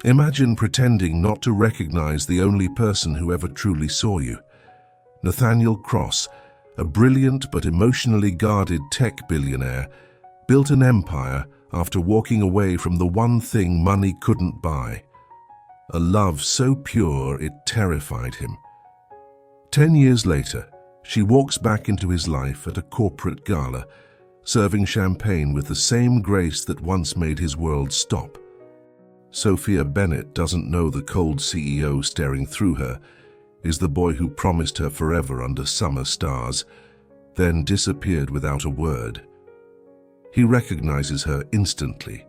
Imagine pretending not to recognize the only person who ever truly saw you. Nathaniel Cross, a brilliant but emotionally guarded tech billionaire, built an empire after walking away from the one thing money couldn't buy. A love so pure it terrified him. 10 years later, she walks back into his life at a corporate gala, serving champagne with the same grace that once made his world stop. Sophia Bennett doesn't know the cold CEO staring through her is the boy who promised her forever under summer stars, then disappeared without a word. He recognizes her instantly,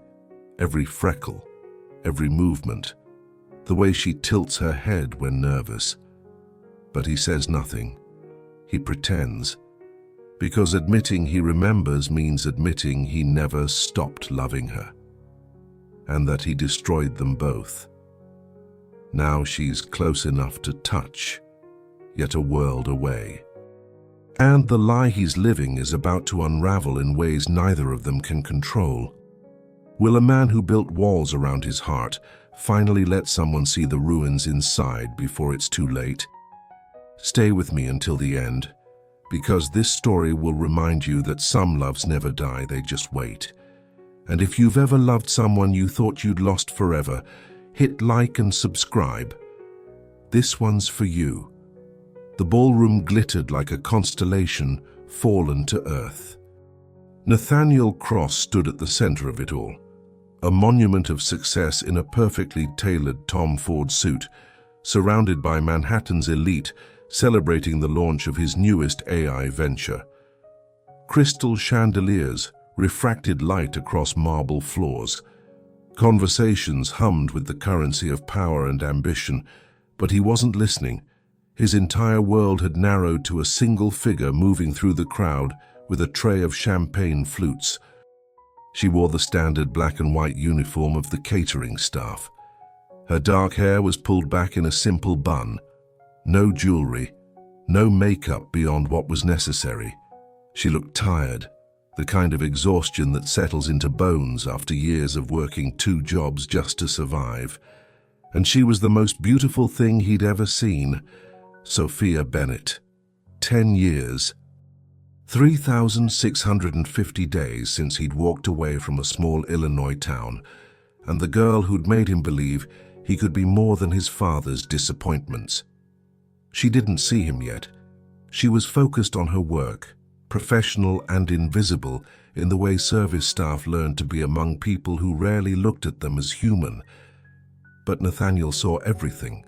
every freckle, every movement, the way she tilts her head when nervous. But he says nothing. He pretends, because admitting he remembers means admitting he never stopped loving her, and that he destroyed them both. Now she's close enough to touch, yet a world away. And the lie he's living is about to unravel in ways neither of them can control. Will a man who built walls around his heart finally let someone see the ruins inside before it's too late? Stay with me until the end, because this story will remind you that some loves never die, they just wait. And if you've ever loved someone you thought you'd lost forever, hit like and subscribe. This one's for you. The ballroom glittered like a constellation fallen to earth. Nathaniel Cross stood at the center of it all, a monument of success in a perfectly tailored Tom Ford suit, surrounded by Manhattan's elite, celebrating the launch of his newest AI venture. Crystal chandeliers refracted light across marble floors. Conversations hummed with the currency of power and ambition, but he wasn't listening. His entire world had narrowed to a single figure moving through the crowd with a tray of champagne flutes. She wore the standard black and white uniform of the catering staff. Her dark hair was pulled back in a simple bun. No jewelry, no makeup beyond what was necessary. She looked tired, the kind of exhaustion that settles into bones after years of working 2 jobs just to survive. And she was the most beautiful thing he'd ever seen. Sophia Bennett. 10 years. 3,650 days since he'd walked away from a small Illinois town, and the girl who'd made him believe he could be more than his father's disappointments. She didn't see him yet. She was focused on her work, professional and invisible in the way service staff learned to be among people who rarely looked at them as human. But Nathaniel saw everything.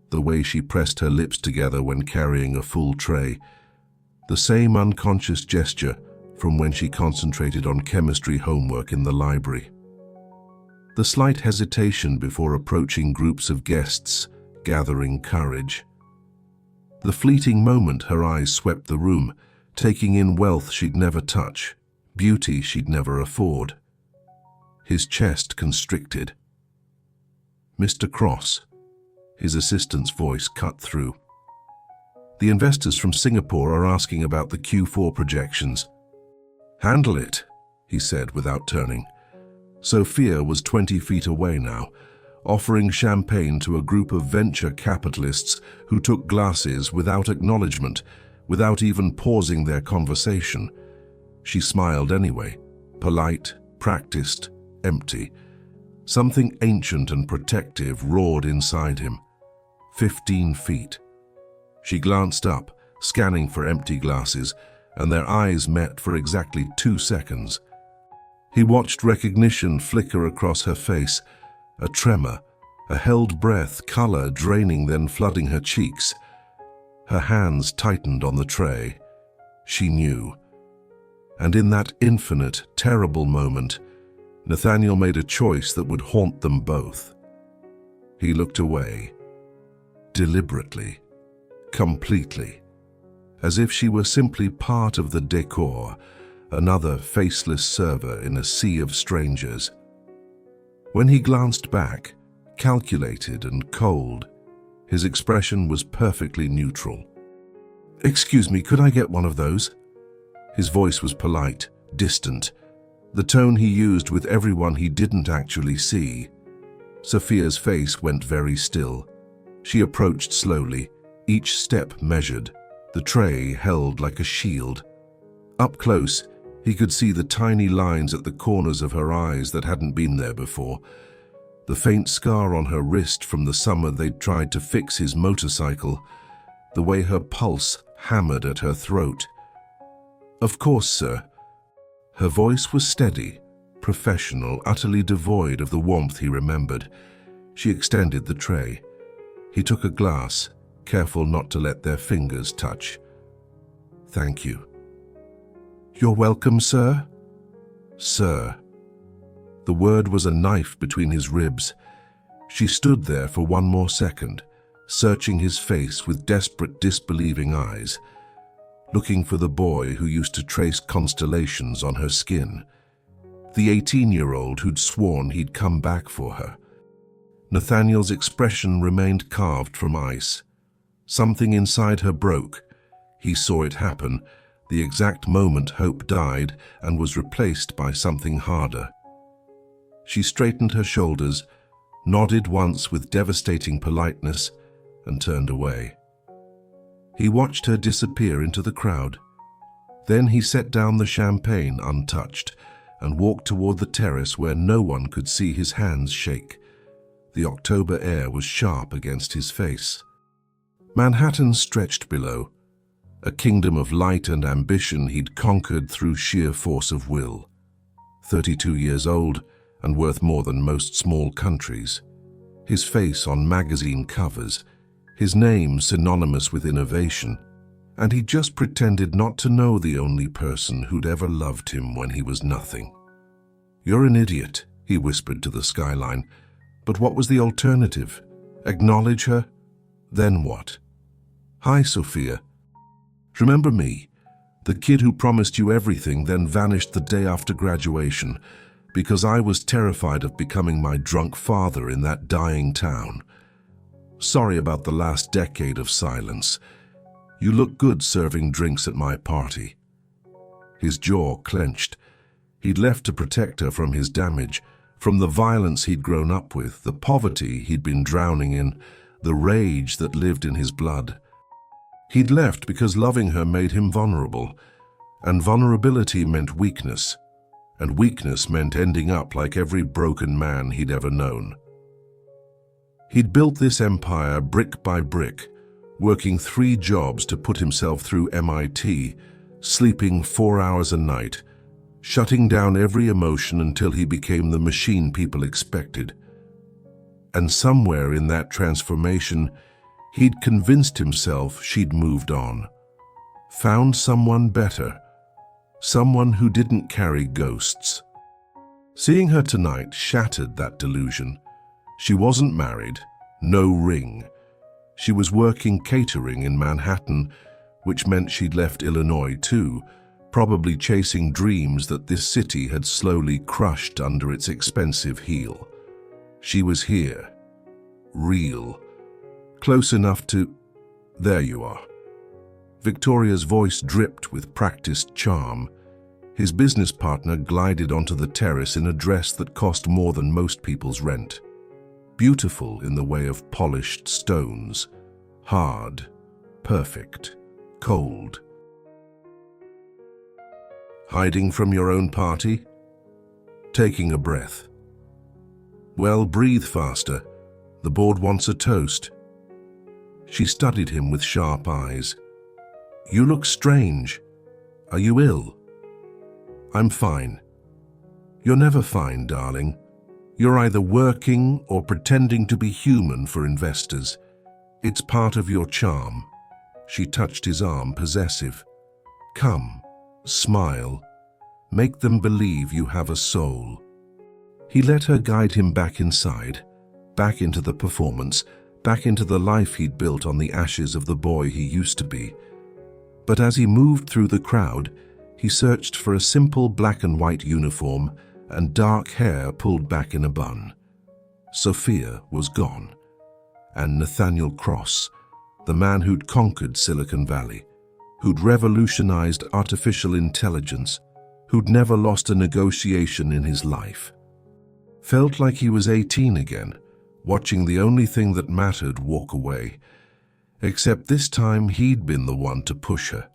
The way she pressed her lips together when carrying a full tray, the same unconscious gesture from when she concentrated on chemistry homework in the library. The slight hesitation before approaching groups of guests, gathering courage. The fleeting moment her eyes swept the room, taking in wealth she'd never touch, beauty she'd never afford. His chest constricted. "Mr. Cross," his assistant's voice cut through. "The investors from Singapore are asking about the Q4 projections." "Handle it," he said without turning. Sophia was 20 feet away now, offering champagne to a group of venture capitalists who took glasses without acknowledgement, without even pausing their conversation. She smiled anyway, polite, practiced, empty. Something ancient and protective roared inside him. 15 feet. She glanced up, scanning for empty glasses, and their eyes met for exactly 2 seconds. He watched recognition flicker across her face, a tremor, a held breath, color draining then flooding her cheeks. Her hands tightened on the tray. She knew. And in that infinite, terrible moment, Nathaniel made a choice that would haunt them both. He looked away. Deliberately, completely, as if she were simply part of the decor, another faceless server in a sea of strangers. When he glanced back, calculated and cold, his expression was perfectly neutral. "Excuse me, could I get one of those?" His voice was polite, distant, the tone he used with everyone he didn't actually see. Sophia's face went very still. She approached slowly, each step measured, the tray held like a shield. Up close, he could see the tiny lines at the corners of her eyes that hadn't been there before, the faint scar on her wrist from the summer they'd tried to fix his motorcycle, the way her pulse hammered at her throat. "Of course, sir." Her voice was steady, professional, utterly devoid of the warmth he remembered. She extended the tray. He took a glass, careful not to let their fingers touch. "Thank you." "You're welcome, sir." "Sir." The word was a knife between his ribs. She stood there for one more second, searching his face with desperate, disbelieving eyes, looking for the boy who used to trace constellations on her skin, the 18-year-old who'd sworn he'd come back for her. Nathaniel's expression remained carved from ice. Something inside her broke. He saw it happen, the exact moment hope died and was replaced by something harder. She straightened her shoulders, nodded once with devastating politeness, and turned away. He watched her disappear into the crowd. Then he set down the champagne untouched and walked toward the terrace where no one could see his hands shake. The October air was sharp against his face. Manhattan stretched below, a kingdom of light and ambition he'd conquered through sheer force of will. 32 years old and worth more than most small countries. His face on magazine covers, his name synonymous with innovation, and he just pretended not to know the only person who'd ever loved him when he was nothing. "You're an idiot," he whispered to the skyline. But what was the alternative? Acknowledge her? Then what? "Hi, Sophia. Remember me? The kid who promised you everything, then vanished the day after graduation, because I was terrified of becoming my drunk father in that dying town. Sorry about the last decade of silence. You look good serving drinks at my party." His jaw clenched. He'd left to protect her from his damage, from the violence he'd grown up with, the poverty he'd been drowning in, the rage that lived in his blood. He'd left because loving her made him vulnerable, and vulnerability meant weakness, and weakness meant ending up like every broken man he'd ever known. He'd built this empire brick by brick, working 3 jobs to put himself through MIT, sleeping 4 hours a night, shutting down every emotion until he became the machine people expected. And somewhere in that transformation, he'd convinced himself she'd moved on, found someone better, someone who didn't carry ghosts. Seeing her tonight shattered that delusion. She wasn't married, no ring. She was working catering in Manhattan, which meant she'd left Illinois too, probably chasing dreams that this city had slowly crushed under its expensive heel. She was here, real, close enough to... There you are. Victoria's voice dripped with practiced charm. His business partner glided onto the terrace in a dress that cost more than most people's rent. Beautiful in the way of polished stones, hard, perfect, cold. Hiding from your own party? Taking a breath. Well, breathe faster. The board wants a toast. She studied him with sharp eyes. You look strange. Are you ill? I'm fine. You're never fine, darling. You're either working or pretending to be human for investors. It's part of your charm. She touched his arm, possessive. Come. Smile. Make them believe you have a soul. He let her guide him back inside, back into the performance, back into the life he'd built on the ashes of the boy he used to be. But as he moved through the crowd, he searched for a simple black and white uniform and dark hair pulled back in a bun. Sophia was gone. And Nathaniel Cross, the man who'd conquered Silicon Valley, who'd revolutionized artificial intelligence, who'd never lost a negotiation in his life, felt like he was 18 again, watching the only thing that mattered walk away. Except this time he'd been the one to push her.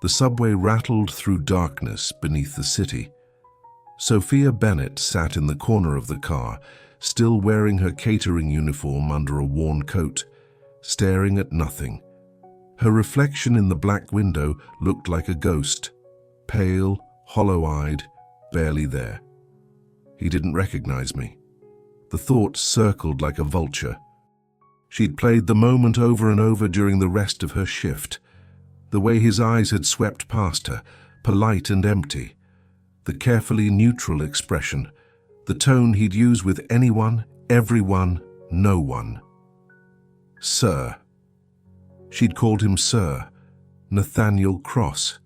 The subway rattled through darkness beneath the city. Sophia Bennett sat in the corner of the car, still wearing her catering uniform under a worn coat, staring at nothing. Her reflection in the black window looked like a ghost, pale, hollow-eyed, barely there. He didn't recognize me. The thought circled like a vulture. She'd played the moment over and over during the rest of her shift. The way his eyes had swept past her, polite and empty. The carefully neutral expression. The tone he'd use with anyone, everyone, no one. Sir. She'd called him Sir. Nathaniel Cross.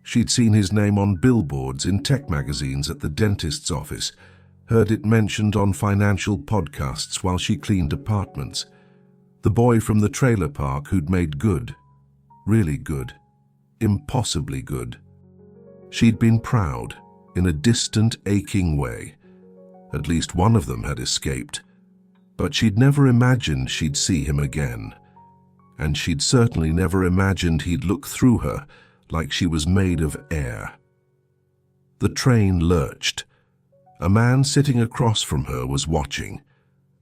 She'd seen his name on billboards in tech magazines at the dentist's office, heard it mentioned on financial podcasts while she cleaned apartments. The boy from the trailer park who'd made good. Really good. Impossibly good. She'd been proud, in a distant, aching way. At least one of them had escaped. But she'd never imagined she'd see him again. And she'd certainly never imagined he'd look through her like she was made of air. The train lurched. A man sitting across from her was watching,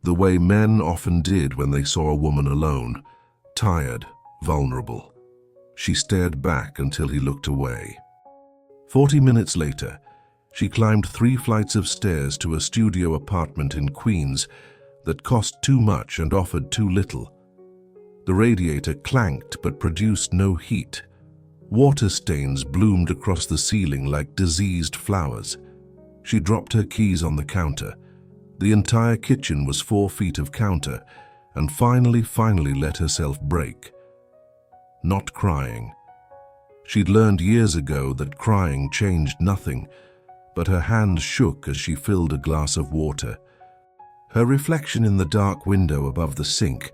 the way men often did when they saw a woman alone, tired, vulnerable. She stared back until he looked away. 40 minutes later, she climbed 3 flights of stairs to a studio apartment in Queens that cost too much and offered too little. The radiator clanked but produced no heat. Water stains bloomed across the ceiling like diseased flowers. She dropped her keys on the counter. The entire kitchen was 4 feet of counter, and finally let herself break. Not crying. She'd learned years ago that crying changed nothing, but her hand shook as she filled a glass of water. Her reflection in the dark window above the sink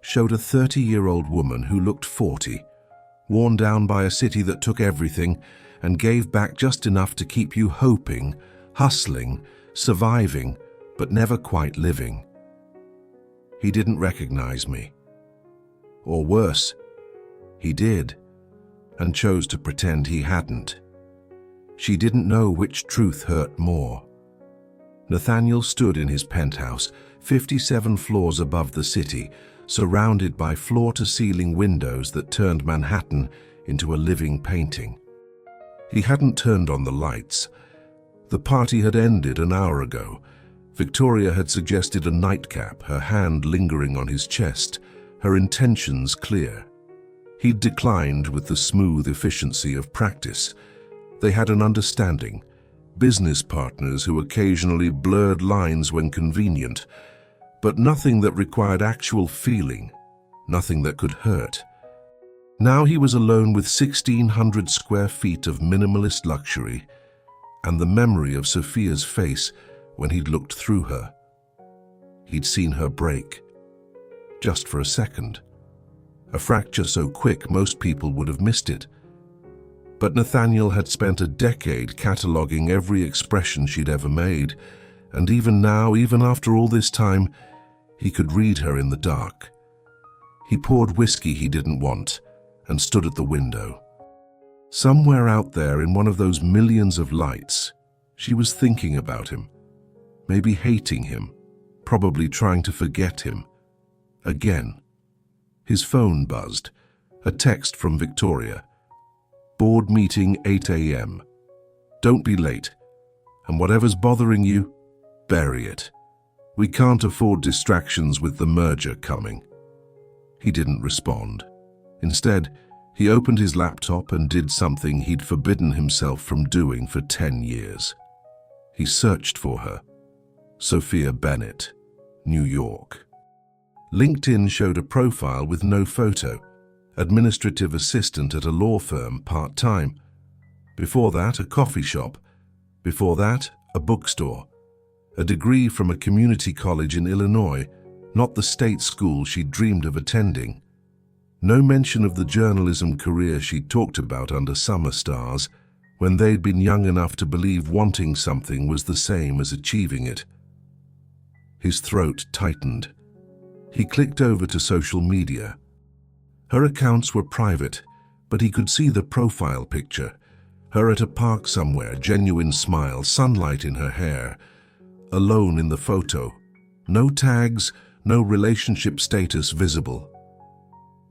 showed a 30-year-old woman who looked 40, worn down by a city that took everything and gave back just enough to keep you hoping, hustling, surviving, but never quite living. He didn't recognize me. Or worse, he did, and chose to pretend he hadn't. She didn't know which truth hurt more. Nathaniel stood in his penthouse, 57 floors above the city, surrounded by floor-to-ceiling windows that turned Manhattan into a living painting. He hadn't turned on the lights. The party had ended an hour ago. Victoria had suggested a nightcap, her hand lingering on his chest, her intentions clear. He'd declined with the smooth efficiency of practice. They had an understanding, business partners who occasionally blurred lines when convenient, but nothing that required actual feeling, nothing that could hurt. Now he was alone with 1,600 square feet of minimalist luxury, and the memory of Sophia's face when he'd looked through her. He'd seen her break, just for a second. A fracture so quick most people would have missed it. But Nathaniel had spent a decade cataloging every expression she'd ever made, and even now, even after all this time, he could read her in the dark. He poured whiskey he didn't want and stood at the window. Somewhere out there in one of those millions of lights, she was thinking about him, maybe hating him, probably trying to forget him. Again. His phone buzzed, a text from Victoria. Board meeting 8 a.m. Don't be late, and whatever's bothering you, bury it. We can't afford distractions with the merger coming. He didn't respond. Instead, he opened his laptop and did something he'd forbidden himself from doing for 10 years. He searched for her. Sophia Bennett, New York. LinkedIn showed a profile with no photo. Administrative assistant at a law firm, part-time. Before that, a coffee shop. Before that, a bookstore. A degree from a community college in Illinois, not the state school she'd dreamed of attending. No mention of the journalism career she'd talked about under Summer Stars, when they'd been young enough to believe wanting something was the same as achieving it. His throat tightened. He clicked over to social media. Her accounts were private, but he could see the profile picture. Her at a park somewhere, genuine smile, sunlight in her hair. Alone in the photo. No tags, no relationship status visible.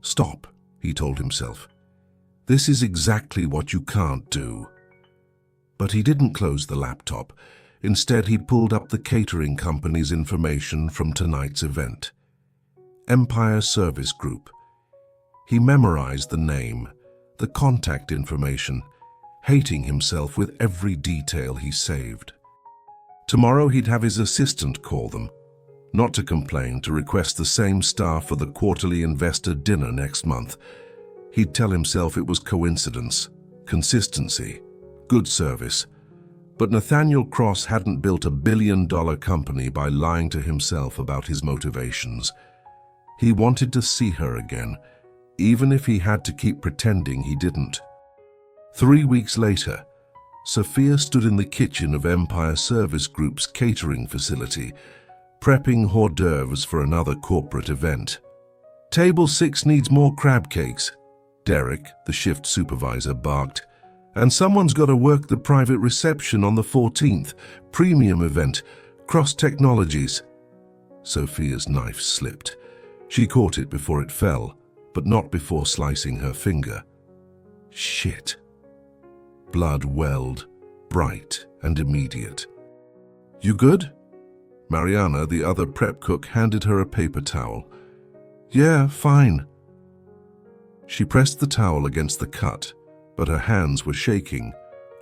Stop, he told himself. This is exactly what you can't do. But he didn't close the laptop. Instead, he pulled up the catering company's information from tonight's event. Empire Service Group. He memorized the name, the contact information, hating himself with every detail he saved. Tomorrow he'd have his assistant call them. Not to complain, to request the same staff for the quarterly investor dinner next month. He'd tell himself it was coincidence, consistency, good service. But Nathaniel Cross hadn't built a billion-dollar company by lying to himself about his motivations. He wanted to see her again, even if he had to keep pretending he didn't. 3 weeks later, Sophia stood in the kitchen of Empire Service Group's catering facility, prepping hors d'oeuvres for another corporate event. "Table 6 needs more crab cakes," Derek, the shift supervisor, barked. "And someone's got to work the private reception on the 14th, premium event, Cross Technologies." Sophia's knife slipped. She caught it before it fell, but not before slicing her finger. Shit. Blood welled, bright and immediate. "You good?" Mariana, the other prep cook, handed her a paper towel. "Yeah, fine." She pressed the towel against the cut, but her hands were shaking.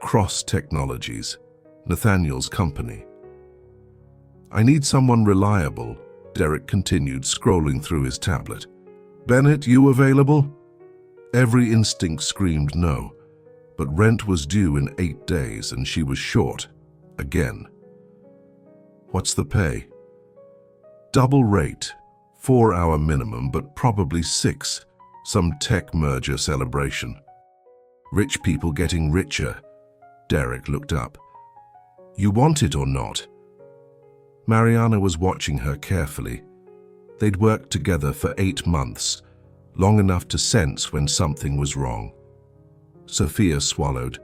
Cross Technologies, Nathaniel's company. "I need someone reliable," Derek continued, scrolling through his tablet. "Bennett, you available?" Every instinct screamed no, but rent was due in 8 days and she was short. Again. "What's the pay?" "Double rate, 4-hour minimum, but probably 6. Some tech merger celebration." "Rich people getting richer." Derek looked up. "You want it or not?" Mariana was watching her carefully. They'd worked together for 8 months, long enough to sense when something was wrong. Sophia swallowed.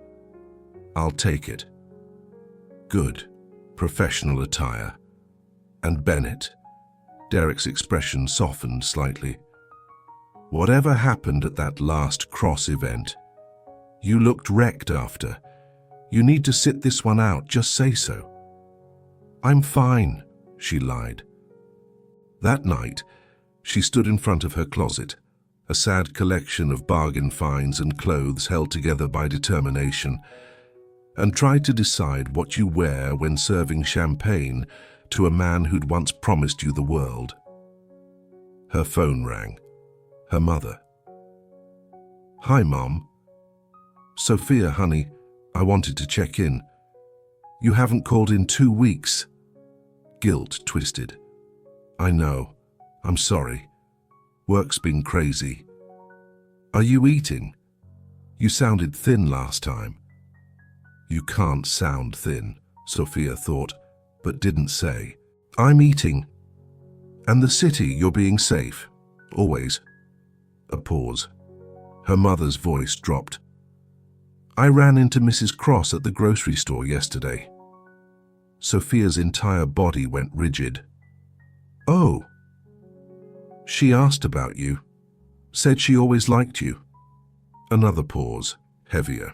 "I'll take it." "Good. Professional attire." "And Bennett?" Derek's expression softened slightly. "Whatever happened at that last Cross event? You looked wrecked after. You need to sit this one out, just say so." "I'm fine," she lied. That night, she stood in front of her closet, a sad collection of bargain finds and clothes held together by determination, and tried to decide what you wear when serving champagne to a man who'd once promised you the world. Her phone rang. Her mother. "Hi, Mom." "Sophia, honey, I wanted to check in. You haven't called in 2 weeks." Guilt twisted. "I know. I'm sorry. Work's been crazy." "Are you eating? You sounded thin last time." "You can't sound thin," Sophia thought, but didn't say. "I'm eating." "And the city, you're being safe? Always?" A pause. Her mother's voice dropped. "I ran into Mrs. Cross at the grocery store yesterday." Sophia's entire body went rigid. "Oh." "She asked about you. Said she always liked you." Another pause, heavier.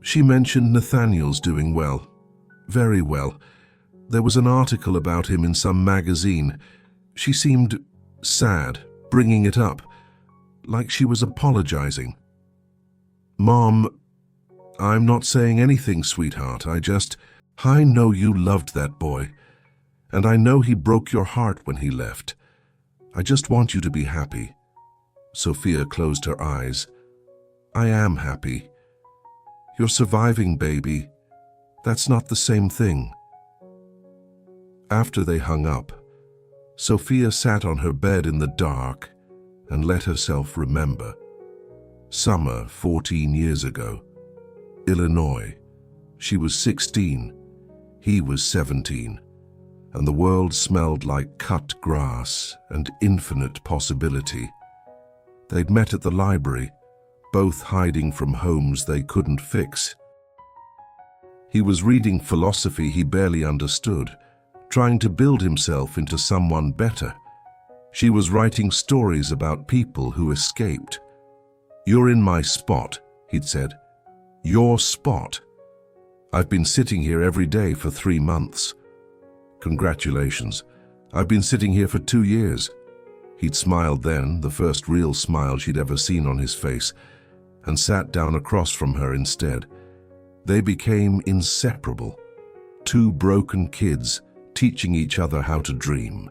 "She mentioned Nathaniel's doing well. Very well. There was an article about him in some magazine. She seemed sad, bringing it up, like she was apologizing." "Mom, I'm not saying anything, sweetheart. I know you loved that boy, and I know he broke your heart when he left. I just want you to be happy." Sophia closed her eyes. "I am happy. You're surviving, baby. That's not the same thing." After they hung up, Sophia sat on her bed in the dark and let herself remember. Summer 14 years ago. Illinois. She was 16. He was 17. and the world smelled like cut grass and infinite possibility. They'd met at the library, both hiding from homes they couldn't fix. He was reading philosophy he barely understood, trying to build himself into someone better. She was writing stories about people who escaped. "You're in my spot," he'd said. "Your spot. I've been sitting here every day for 3 months. Congratulations. I've been sitting here for 2 years. He'd smiled then, the first real smile she'd ever seen on his face, and sat down across from her instead. They became inseparable, 2 broken kids teaching each other how to dream.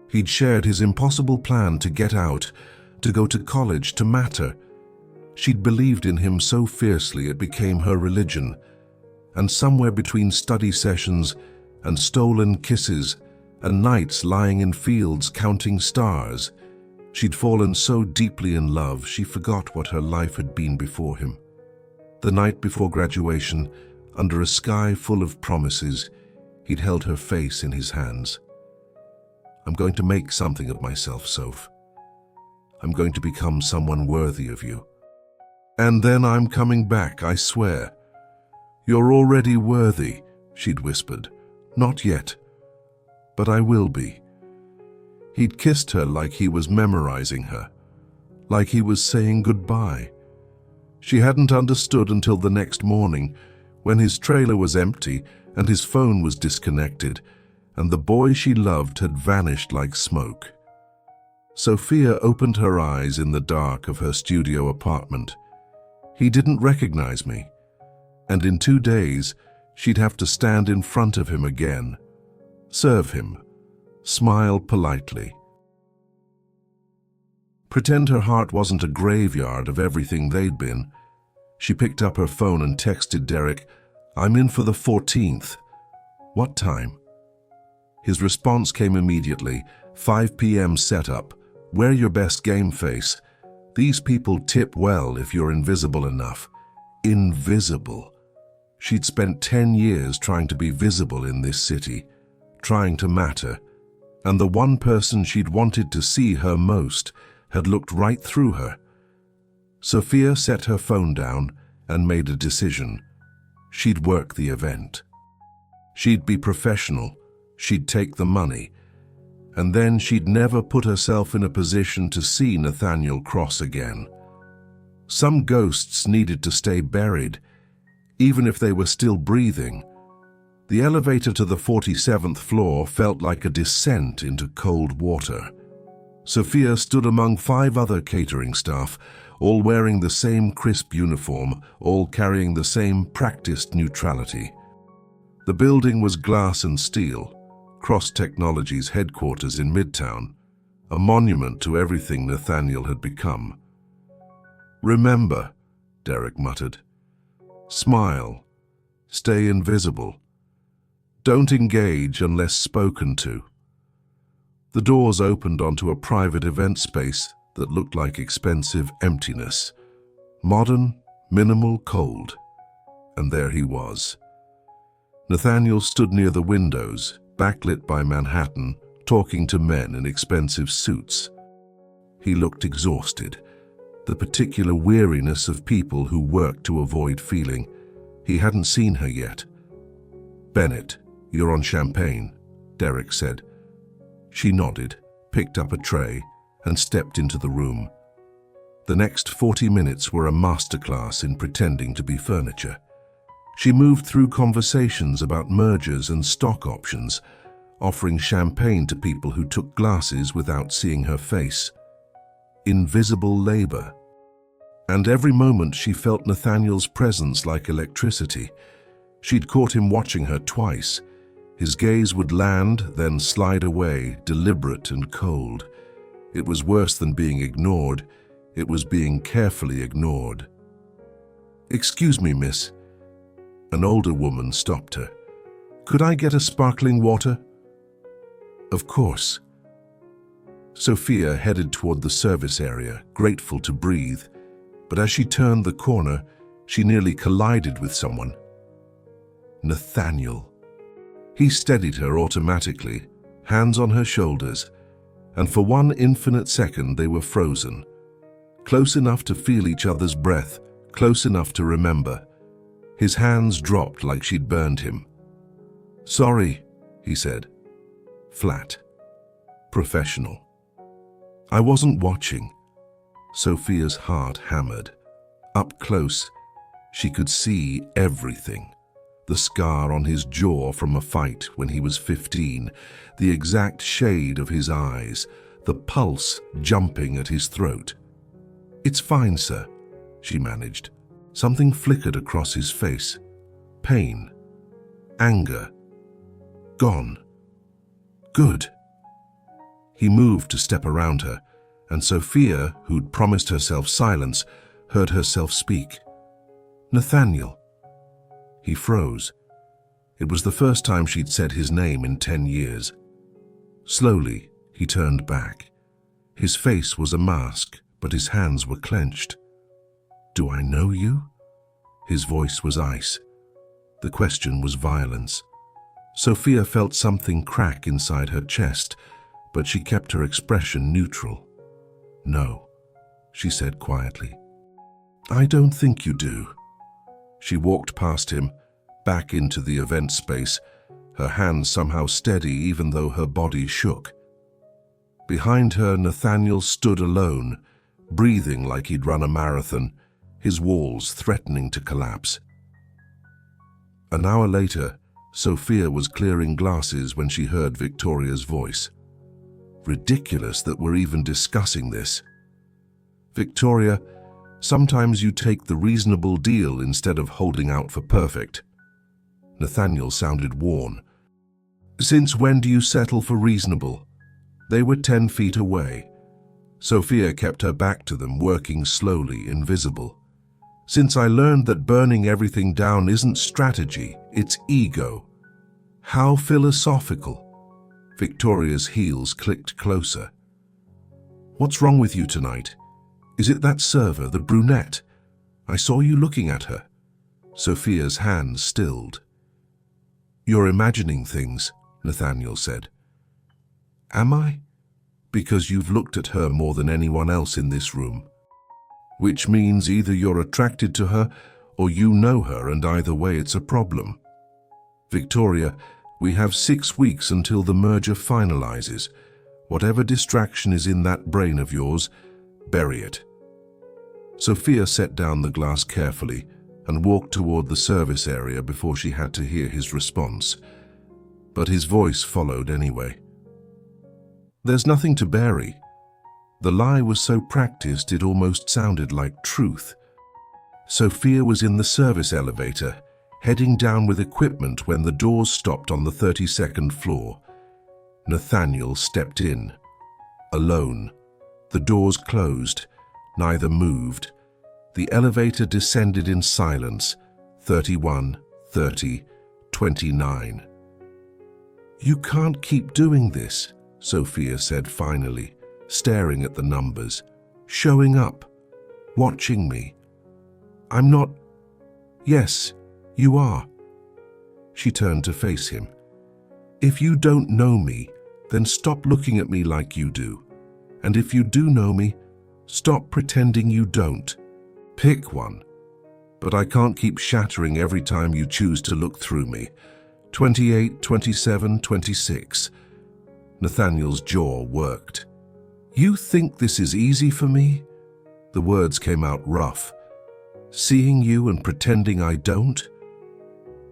He'd shared his impossible plan to get out, to go to college, to matter. She'd believed in him so fiercely it became her religion, and somewhere between study sessions and stolen kisses and nights lying in fields counting stars, she'd fallen so deeply in love she forgot what her life had been before him. The night before graduation, under a sky full of promises, he'd held her face in his hands. "I'm going to make something of myself, Soph. I'm going to become someone worthy of you. And then I'm coming back, I swear." "You're already worthy," she'd whispered. "Not yet, but I will be." He'd kissed her like he was memorizing her, like he was saying goodbye. She hadn't understood until the next morning, when his trailer was empty and his phone was disconnected, and the boy she loved had vanished like smoke. Sophia opened her eyes in the dark of her studio apartment. He didn't recognize me, and in 2 days she'd have to stand in front of him again, serve him, smile politely. Pretend her heart wasn't a graveyard of everything they'd been. She picked up her phone and texted Derek, "I'm in for the 14th. What time?" His response came immediately, 5 p.m. setup. "Wear your best game face. These people tip well if you're invisible enough." Invisible. She'd spent 10 years trying to be visible in this city, trying to matter, and the one person she'd wanted to see her most had looked right through her. Sophia set her phone down and made a decision. She'd work the event. She'd be professional, she'd take the money, and then she'd never put herself in a position to see Nathaniel Cross again. Some ghosts needed to stay buried, even if they were still breathing. The elevator to the 47th floor felt like a descent into cold water. Sophia stood among 5 other catering staff, all wearing the same crisp uniform, all carrying the same practiced neutrality. The building was glass and steel, Cross Technologies' headquarters in Midtown, a monument to everything Nathaniel had become. "Remember," Derek muttered. "Smile. Stay invisible. Don't engage unless spoken to." The doors opened onto a private event space that looked like expensive emptiness. Modern, minimal, cold. And there he was. Nathaniel stood near the windows, backlit by Manhattan, talking to men in expensive suits. He looked exhausted, the particular weariness of people who work to avoid feeling. He hadn't seen her yet. "Bennett, you're on champagne," Derek said. She nodded, picked up a tray, and stepped into the room. The next 40 minutes were a masterclass in pretending to be furniture. She moved through conversations about mergers and stock options, offering champagne to people who took glasses without seeing her face. Invisible labor. And every moment she felt Nathaniel's presence like electricity. She'd caught him watching her twice. His gaze would land, then slide away, deliberate and cold. It was worse than being ignored. It was being carefully ignored. "Excuse me, miss." An older woman stopped her. "Could I get a sparkling water?" "Of course." Sophia headed toward the service area, grateful to breathe, but as she turned the corner, she nearly collided with someone. Nathaniel. He steadied her automatically, hands on her shoulders, and for one infinite second they were frozen, close enough to feel each other's breath, close enough to remember. His hands dropped like she'd burned him. "Sorry," he said. Flat. Professional. "I wasn't watching." Sophia's heart hammered. Up close, she could see everything. The scar on his jaw from a fight when he was 15, the exact shade of his eyes, the pulse jumping at his throat. "It's fine, sir," she managed. Something flickered across his face. Pain. Anger. Gone. Good. He moved to step around her, and Sophia, who'd promised herself silence, heard herself speak. "Nathaniel." He froze. It was the first time she'd said his name in 10 years. Slowly, he turned back. His face was a mask, but his hands were clenched. "Do I know you?" His voice was ice. The question was violence. Sophia felt something crack inside her chest, but she kept her expression neutral. "No," she said quietly. "I don't think you do." She walked past him, back into the event space, her hands somehow steady even though her body shook. Behind her, Nathaniel stood alone, breathing like he'd run a marathon, his walls threatening to collapse. An hour later, Sophia was clearing glasses when she heard Victoria's voice. "Ridiculous that we're even discussing this. Victoria, sometimes you take the reasonable deal instead of holding out for perfect." Nathaniel sounded worn. "Since when do you settle for reasonable?" They were 10 feet away. Sophia kept her back to them, working slowly, invisible. "Since I learned that burning everything down isn't strategy, it's ego." How philosophical. Victoria's heels clicked closer. "What's wrong with you tonight? Is it that server, the brunette? I saw you looking at her." Sophia's hands stilled. "You're imagining things," Nathaniel said. "Am I? Because you've looked at her more than anyone else in this room. Which means either you're attracted to her or you know her, and either way it's a problem. Victoria, we have 6 weeks until the merger finalizes. Whatever distraction is in that brain of yours, bury it." Sophia set down the glass carefully and walked toward the service area before she had to hear his response. But his voice followed anyway. "There's nothing to bury." The lie was so practiced it almost sounded like truth. Sophia was in the service elevator, heading down with equipment when the doors stopped on the 32nd floor. Nathaniel stepped in. Alone. The doors closed. Neither moved. The elevator descended in silence. 31, 30, 29. "You can't keep doing this," Sophia said finally, staring at the numbers. "Showing up. Watching me. I'm not..." "Yes, you are." She turned to face him. "If you don't know me, then stop looking at me like you do. And if you do know me, stop pretending you don't. Pick one. But I can't keep shattering every time you choose to look through me. 28, 27, 26. Nathaniel's jaw worked. "You think this is easy for me?" The words came out rough. "Seeing you and pretending I don't?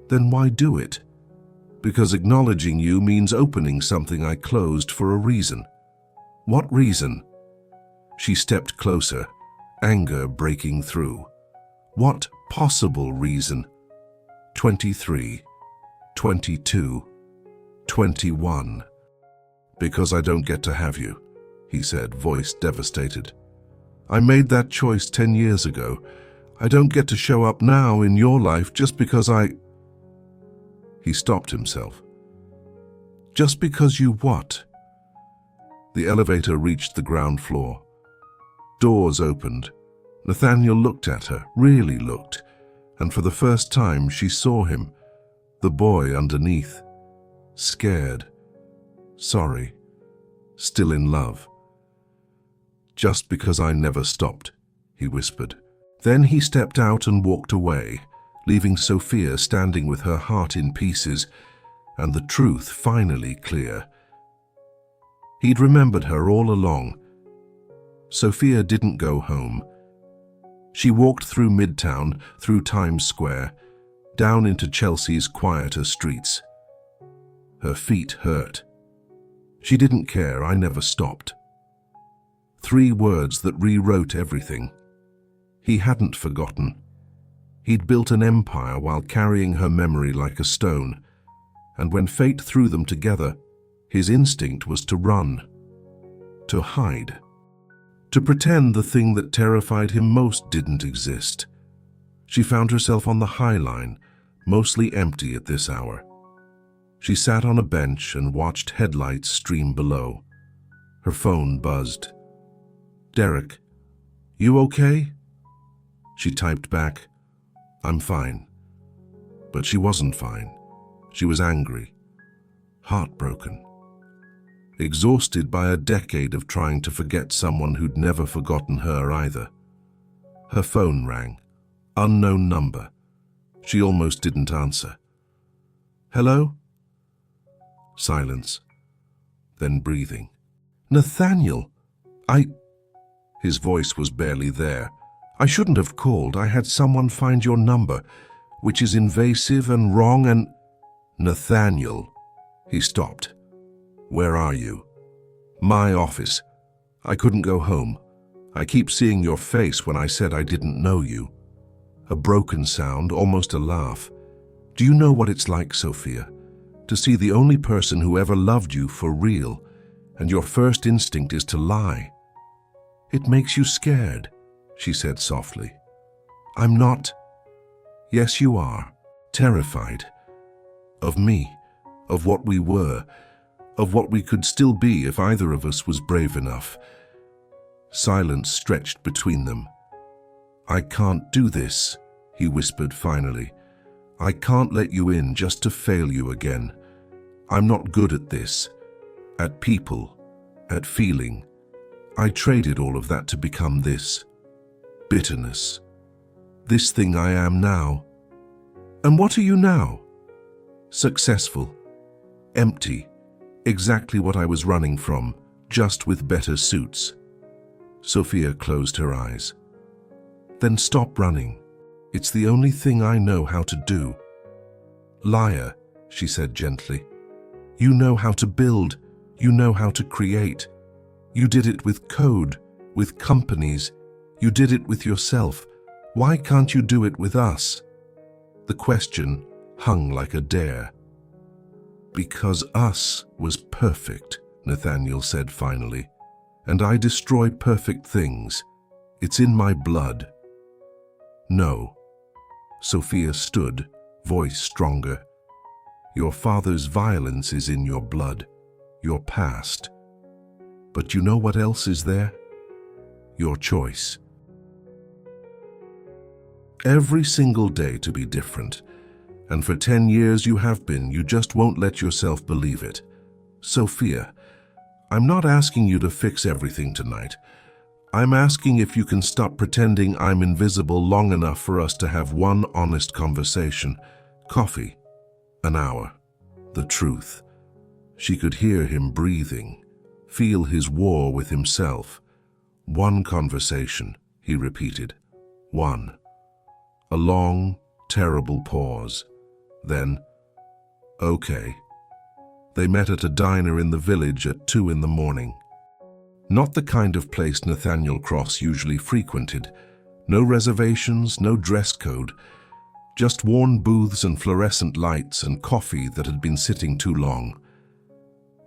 Then why do it? Because acknowledging you means opening something I closed for a reason. What reason?" She stepped closer, anger breaking through. "What possible reason?" 23, 22, 21. "Because I don't get to have you," he said, voice devastated. "I made that choice 10 years ago. I don't get to show up now in your life just because I..." He stopped himself. "Just because you what?" The elevator reached the ground floor. Doors opened. Nathaniel looked at her, really looked, and for the first time she saw him, the boy underneath. scared, sorry, still in love. Just because I never stopped, he whispered. Then he stepped out and walked away, leaving Sophia standing with her heart in pieces and the truth finally clear. He'd remembered her all along. Sophia didn't go home. She walked through Midtown, through Times Square, down into Chelsea's quieter streets. Her feet hurt. She didn't care, I never stopped. 3 words that rewrote everything. He hadn't forgotten. He'd built an empire while carrying her memory like a stone, and when fate threw them together, his instinct was to run, to hide, to pretend the thing that terrified him most didn't exist. She found herself on the High Line, mostly empty at this hour. She sat on a bench and watched headlights stream below. Her phone buzzed. "Derek, you okay?" She typed back, "I'm fine." But she wasn't fine. She was angry, heartbroken, exhausted by a decade of trying to forget someone who'd never forgotten her either. Her phone rang. Unknown number. She almost didn't answer. "Hello?" Silence. Then breathing. "Nathaniel, His voice was barely there. "I shouldn't have called. I had someone find your number, which is invasive and wrong and—" "Nathaniel." He stopped. "Where are you?" "My office. I couldn't go home. I keep seeing your face when I said I didn't know you." A broken sound, almost a laugh. "Do you know what it's like, Sophia? To see the only person who ever loved you for real, and your first instinct is to lie. It makes you scared," she said softly. "I'm not." "Yes, you are. Terrified. Of me, of what we were, of what we could still be if either of us was brave enough." Silence stretched between them. "I can't do this," he whispered finally. "I can't let you in just to fail you again. I'm not good at this, at people, at feeling. I traded all of that to become this. Bitterness. This thing I am now." "And what are you now?" "Successful. Empty. Exactly what I was running from, just with better suits." Sophia closed her eyes. "Then stop running. It's the only thing I know how to do." "Liar," she said gently. "You know how to build. You know how to create. You did it with code, with companies. You did it with yourself. Why can't you do it with us?" The question hung like a dare. "Because us was perfect," Nathaniel said finally. "And I destroy perfect things. It's in my blood." "No." Sophia stood, voice stronger. "Your father's violence is in your blood, your past. But you know what else is there? Your choice. Every single day to be different. And for 10 years you have been, you just won't let yourself believe it. Sophia, I'm not asking you to fix everything tonight. I'm asking if you can stop pretending I'm invisible long enough for us to have one honest conversation. Coffee. An hour. The truth." She could hear him breathing, feel his war with himself. "One conversation," he repeated. "One." A long, terrible pause. Then, "Okay." They met at a diner in the village at 2 in the morning. Not the kind of place Nathaniel Cross usually frequented. No reservations, no dress code. Just worn booths and fluorescent lights and coffee that had been sitting too long.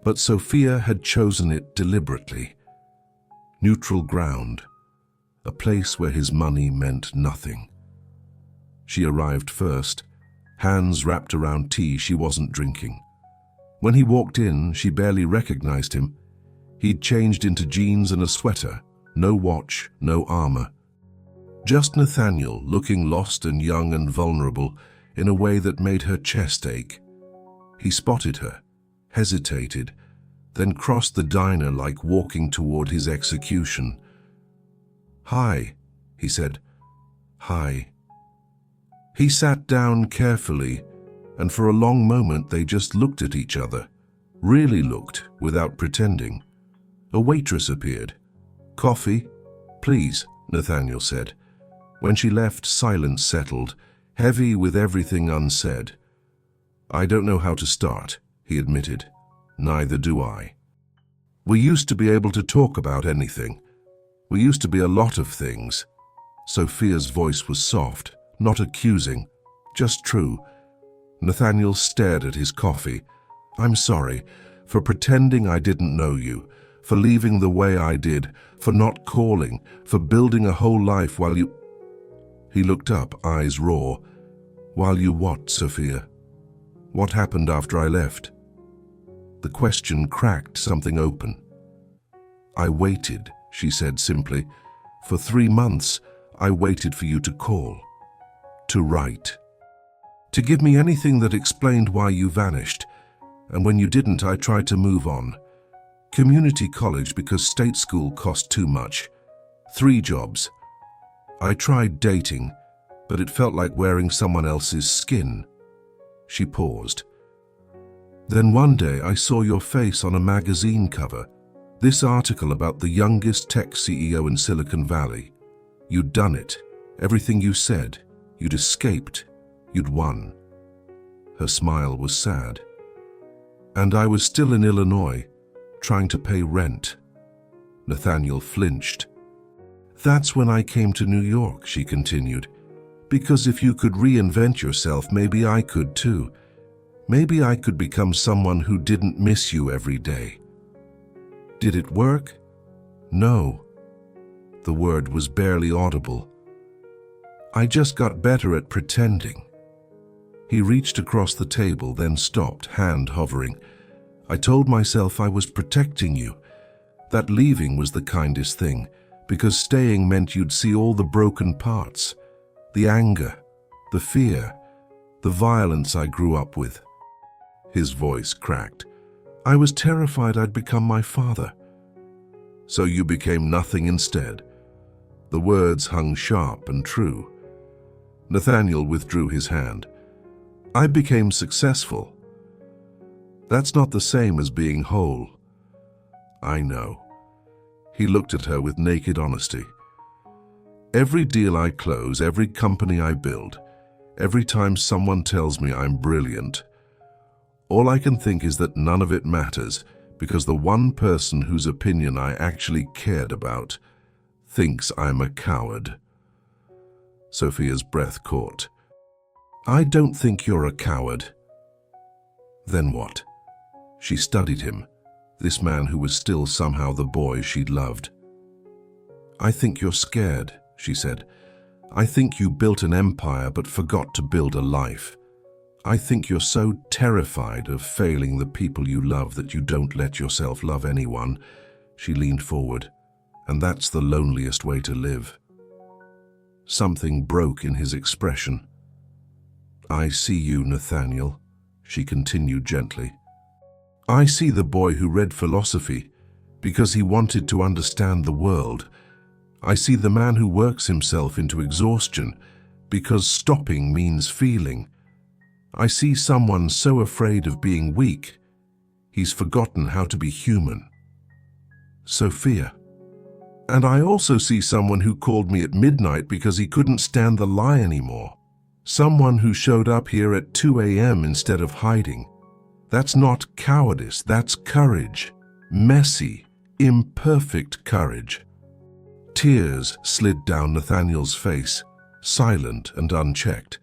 But Sophia had chosen it deliberately. Neutral ground. A place where his money meant nothing. She arrived first, hands wrapped around tea she wasn't drinking. When he walked in, she barely recognized him. He'd changed into jeans and a sweater, no watch, no armor. Just Nathaniel, looking lost and young and vulnerable in a way that made her chest ache. He spotted her, hesitated, then crossed the diner like walking toward his execution. "Hi," he said. "Hi." He sat down carefully, and for a long moment they just looked at each other, really looked, without pretending. A waitress appeared. "Coffee, please," Nathaniel said. When she left, silence settled, heavy with everything unsaid. "I don't know how to start," he admitted. "Neither do I. We used to be able to talk about anything. We used to be a lot of things." Sophia's voice was soft, not accusing, just true. Nathaniel stared at his coffee. "I'm sorry for pretending I didn't know you, for leaving the way I did, for not calling, for building a whole life while you—" He looked up, eyes raw. "While you what, Sophia? What happened after I left?" The question cracked something open. "I waited," she said simply. "For 3 months, I waited for you to call, to write, to give me anything that explained why you vanished. And when you didn't, I tried to move on. Community college because state school cost too much. 3 jobs. I tried dating, but it felt like wearing someone else's skin." She paused. "Then one day I saw your face on a magazine cover. This article about the youngest tech CEO in Silicon Valley. You'd done it. Everything you said. You'd escaped. You'd won." Her smile was sad. "And I was still in Illinois, trying to pay rent." Nathaniel flinched. "That's when I came to New York," she continued. "Because if you could reinvent yourself, maybe I could too. Maybe I could become someone who didn't miss you every day." Did it work? No. The word was barely audible. "I just got better at pretending." He reached across the table, then stopped, hand hovering. "I told myself I was protecting you, that leaving was the kindest thing, because staying meant you'd see all the broken parts, the anger, the fear, the violence I grew up with." His voice cracked. "I was terrified I'd become my father." "So you became nothing instead." The words hung sharp and true. Nathaniel withdrew his hand. "I became successful. That's not the same as being whole." "I know." He looked at her with naked honesty. "Every deal I close, every company I build, every time someone tells me I'm brilliant, all I can think is that none of it matters because the one person whose opinion I actually cared about thinks I'm a coward." Sophia's breath caught. "I don't think you're a coward." "Then what?" She studied him, this man who was still somehow the boy she'd loved. "I think you're scared," she said. "I think you built an empire but forgot to build a life. I think you're so terrified of failing the people you love that you don't let yourself love anyone." She leaned forward. "And that's the loneliest way to live." Something broke in his expression. "I see you, Nathaniel," she continued gently. "I see the boy who read philosophy because he wanted to understand the world. I see the man who works himself into exhaustion because stopping means feeling. I see someone so afraid of being weak, he's forgotten how to be human. Sophia. And I also see someone who called me at midnight because he couldn't stand the lie anymore. Someone who showed up here at 2 a.m. instead of hiding. That's not cowardice, that's courage. Messy, imperfect courage." Tears slid down Nathaniel's face, silent and unchecked.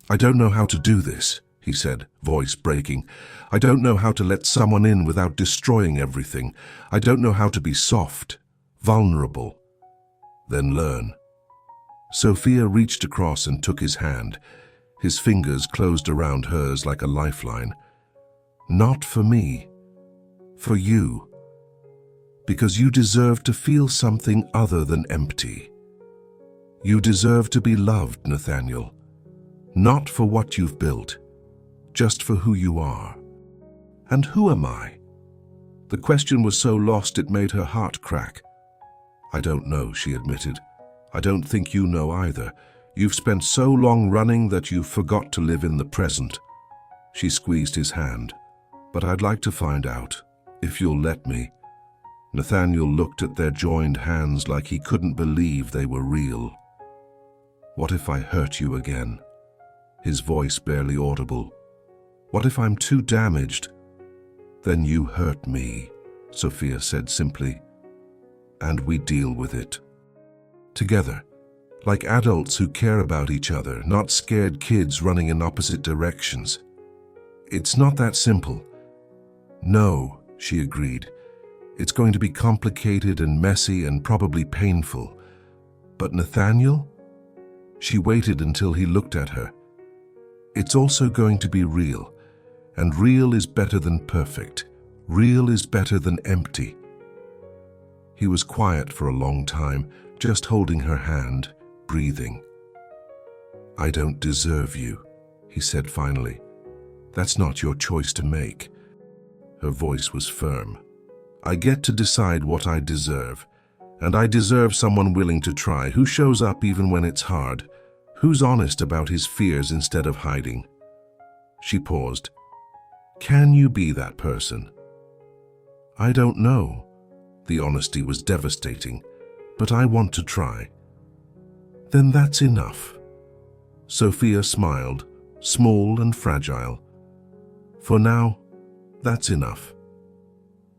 "I don't know how to do this," he said, voice breaking. "I don't know how to let someone in without destroying everything. I don't know how to be soft, vulnerable." "Then learn." Sophia reached across and took his hand. His fingers closed around hers like a lifeline. "Not for me, for you. Because you deserve to feel something other than empty. You deserve to be loved, Nathaniel. Not for what you've built, just for who you are. And who am I? The question was so lost it made her heart crack. I don't know, she admitted. I don't think you know either. You've spent so long running that you forgot to live in the present. She squeezed his hand. But I'd like to find out, if you'll let me. Nathaniel looked at their joined hands like he couldn't believe they were real. What if I hurt you again? His voice barely audible. What if I'm too damaged? Then you hurt me, Sophia said simply. And we deal with it. Together, like adults who care about each other, not scared kids running in opposite directions. It's not that simple. No, she agreed. It's going to be complicated and messy and probably painful. But Nathaniel? She waited until he looked at her. It's also going to be real. And real is better than perfect. Real is better than empty. He was quiet for a long time, just holding her hand, breathing. I don't deserve you, he said finally. That's not your choice to make. Her voice was firm. I get to decide what I deserve. And I deserve someone willing to try, who shows up even when it's hard, who's honest about his fears instead of hiding. She paused. Can you be that person? I don't know. The honesty was devastating, but I want to try. Then that's enough. Sophia smiled, small and fragile. For now, that's enough.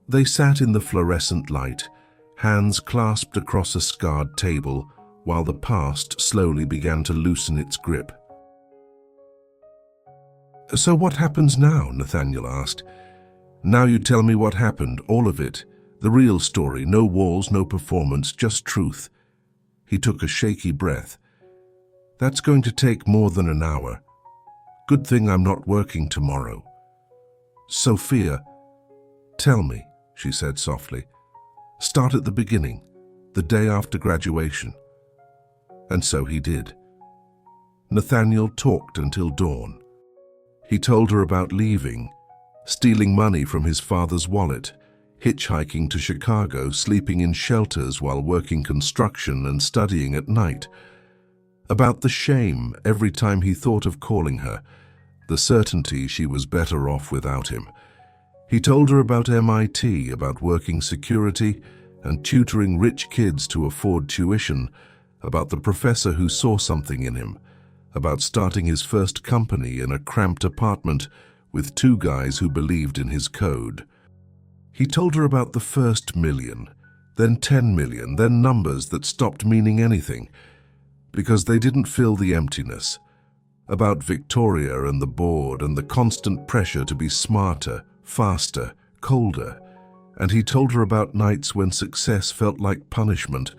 They sat in the fluorescent light, hands clasped across a scarred table, while the past slowly began to loosen its grip. So what happens now? Nathaniel asked. Now you tell me what happened, all of it. The real story, no walls, no performance, just truth. He took a shaky breath. That's going to take more than an hour. Good thing I'm not working tomorrow. Sophia, tell me, she said softly. Start at the beginning, the day after graduation. And so he did. Nathaniel talked until dawn. He told her about leaving, stealing money from his father's wallet, hitchhiking to Chicago, sleeping in shelters while working construction and studying at night. About the shame every time he thought of calling her, the certainty she was better off without him. He told her about MIT, about working security and tutoring rich kids to afford tuition, about the professor who saw something in him, about starting his first company in a cramped apartment with two guys who believed in his code. He told her about the first million, then 10 million, then numbers that stopped meaning anything, because they didn't fill the emptiness. About Victoria and the board and the constant pressure to be smarter, faster, colder. And he told her about nights when success felt like punishment,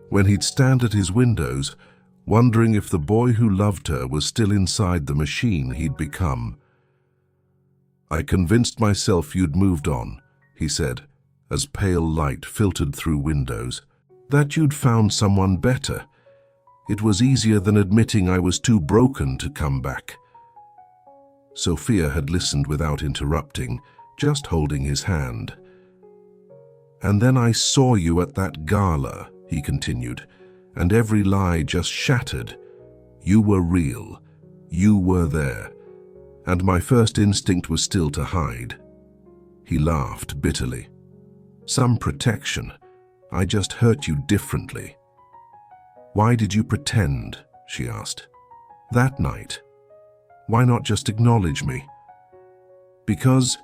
when he'd stand at his windows, wondering if the boy who loved her was still inside the machine he'd become. I convinced myself you'd moved on, he said, as pale light filtered through windows, that you'd found someone better. It was easier than admitting I was too broken to come back. Sophia had listened without interrupting, just holding his hand. And then I saw you at that gala, he continued, and every lie just shattered. You were real. You were there. And my first instinct was still to hide. He laughed bitterly. Some protection. I just hurt you differently. Why did you pretend? She asked. That night. Why not just acknowledge me? Because,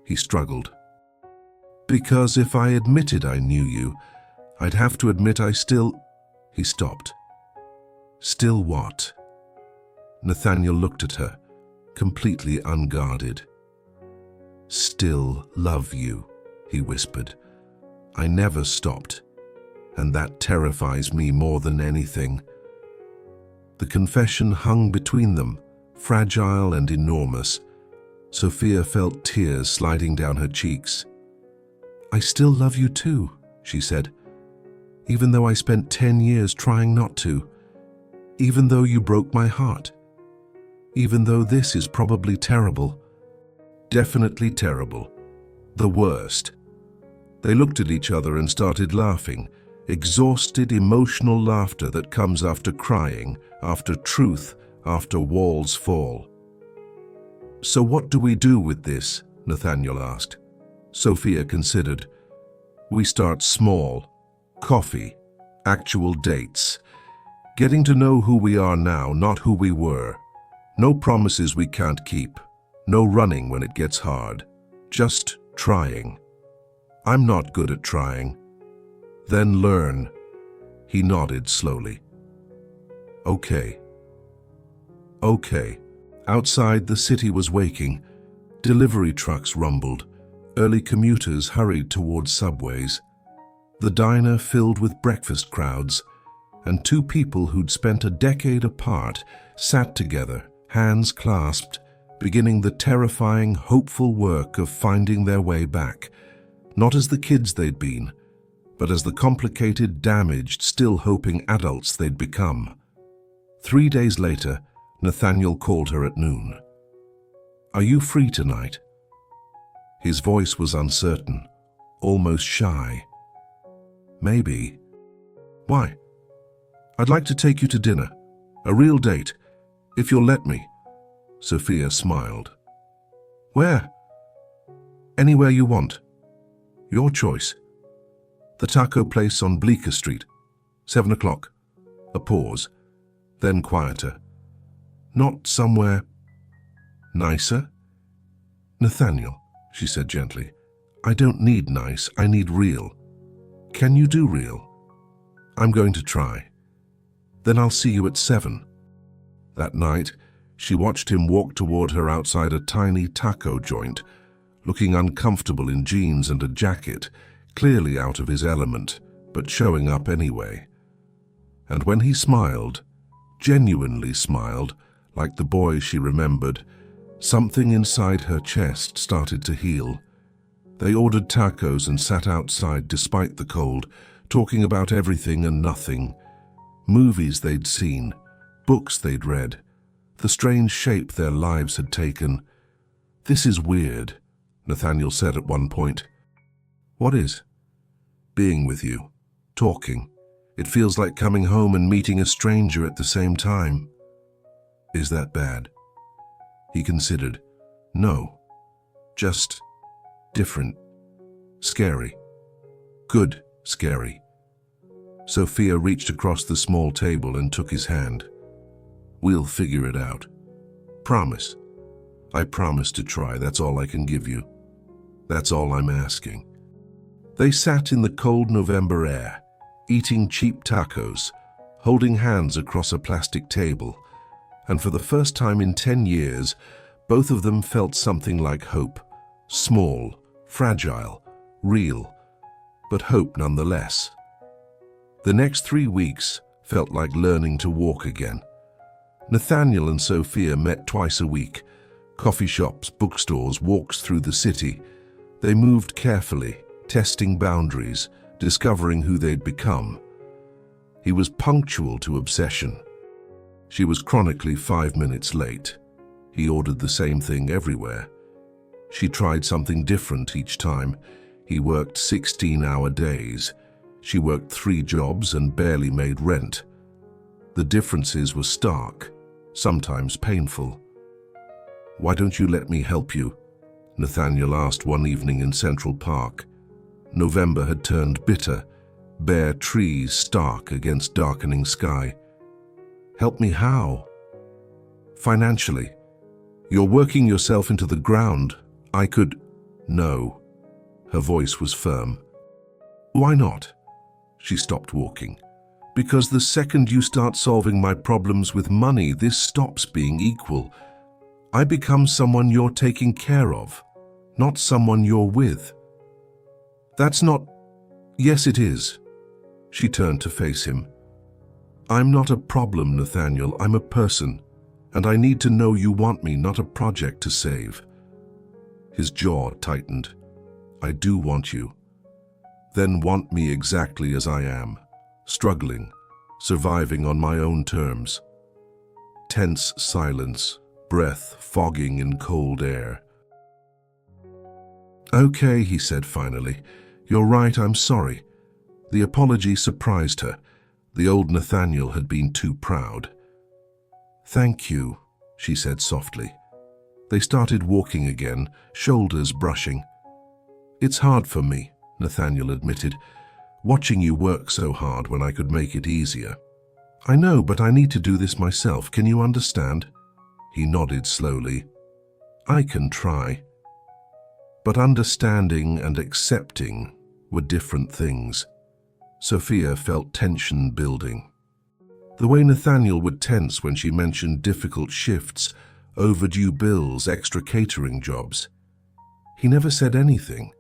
he struggled. Because if I admitted I knew you, I'd have to admit I still... He stopped. Still what? Nathaniel looked at her, completely unguarded. Still love you, he whispered. I never stopped, and that terrifies me more than anything. The confession hung between them, fragile and enormous. Sophia felt tears sliding down her cheeks. I still love you too, she said, even though I spent 10 years trying not to, even though you broke my heart, even though this is probably terrible. Definitely terrible. The worst. They looked at each other and started laughing, exhausted, emotional laughter that comes after crying, after truth, after walls fall. "So what do we do with this?" Nathaniel asked. Sophia considered. "We start small. Coffee. Actual dates. Getting to know who we are now, not who we were. No promises we can't keep. No running when it gets hard. Just trying. I'm not good at trying." "Then learn." He nodded slowly. "Okay." Okay. Outside, the city was waking. Delivery trucks rumbled. Early commuters hurried towards subways. The diner filled with breakfast crowds, and two people who'd spent a decade apart sat together, hands clasped, beginning the terrifying, hopeful work of finding their way back, not as the kids they'd been, but as the complicated, damaged, still hoping adults they'd become. 3 days later, Nathaniel called her at noon. "Are you free tonight?" His voice was uncertain, almost shy. "Maybe." "Why?" "I'd like to take you to dinner. A real date, if you'll let me." Sophia smiled. "Where?" "Anywhere you want. Your choice." "The taco place on Bleecker Street. 7 o'clock. A pause, then quieter. "Not somewhere nicer?" "Nathaniel," she said gently, "I don't need nice, I need real. Can you do real?" "I'm going to try." "Then I'll see you at 7. That night, she watched him walk toward her outside a tiny taco joint, looking uncomfortable in jeans and a jacket, clearly out of his element, but showing up anyway. And when he smiled, genuinely smiled, like the boy she remembered, something inside her chest started to heal. They ordered tacos and sat outside despite the cold, talking about everything and nothing. Movies they'd seen, books they'd read, the strange shape their lives had taken. "This is weird," Nathaniel said at one point. "What is?" "Being with you, talking. It feels like coming home and meeting a stranger at the same time." "Is that bad?" He considered. "No, just different. Scary. Good scary." Sophia reached across the small table and took his hand. "We'll figure it out. Promise." "I promise to try. That's all I can give you. That's all I'm asking." They sat in the cold November air, eating cheap tacos, holding hands across a plastic table, and for the first time in 10 years, both of them felt something like hope. Small, fragile, real, but hope nonetheless. The next 3 weeks felt like learning to walk again. Nathaniel and Sophia met twice a week. Coffee shops, bookstores, walks through the city. They moved carefully, testing boundaries, discovering who they'd become. He was punctual to obsession. She was chronically 5 minutes late. He ordered the same thing everywhere. She tried something different each time. He worked 16-hour days. She worked 3 jobs and barely made rent. The differences were stark, sometimes painful. "Why don't you let me help you?" Nathaniel asked one evening in Central Park. November had turned bitter, bare trees stark against darkening sky. "Help me how?" "Financially. You're working yourself into the ground. I could—" "No." Her voice was firm. "Why not?" She stopped walking. "Because the second you start solving my problems with money, this stops being equal. I become someone you're taking care of, not someone you're with." "That's not—" "Yes, it is." She turned to face him. "I'm not a problem, Nathaniel. I'm a person, and I need to know you want me, not a project to save." His jaw tightened. "I do want you. Then want me exactly as I am, struggling, surviving on my own terms." Tense silence, breath fogging in cold air. "Okay," he said finally. "You're right, I'm sorry." The apology surprised her. The old Nathaniel had been too proud. "Thank you," she said softly. They started walking again, shoulders brushing. "It's hard for me," Nathaniel admitted, "watching you work so hard when I could make it easier." "I know, but I need to do this myself. Can you understand?" He nodded slowly. "I can try." But understanding and accepting were different things. Sophia felt tension building. The way Nathaniel would tense when she mentioned difficult shifts, overdue bills, extra catering jobs. He never said anything,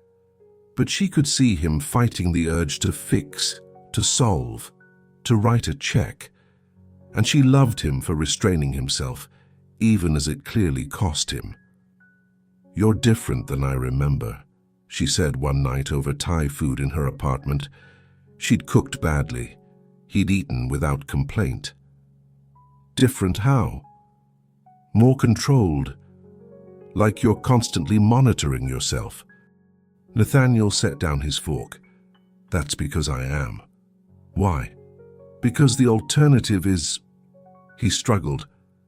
but she could see him fighting the urge to fix, to solve, to write a check. And she loved him for restraining himself, even as it clearly cost him. "You're different than I remember," she said one night over Thai food in her apartment. She'd cooked badly. He'd eaten without complaint. "Different how?" "More controlled. Like you're constantly monitoring yourself." Nathaniel set down his fork. "That's because I am." "Why?" "Because the alternative is..." He struggled.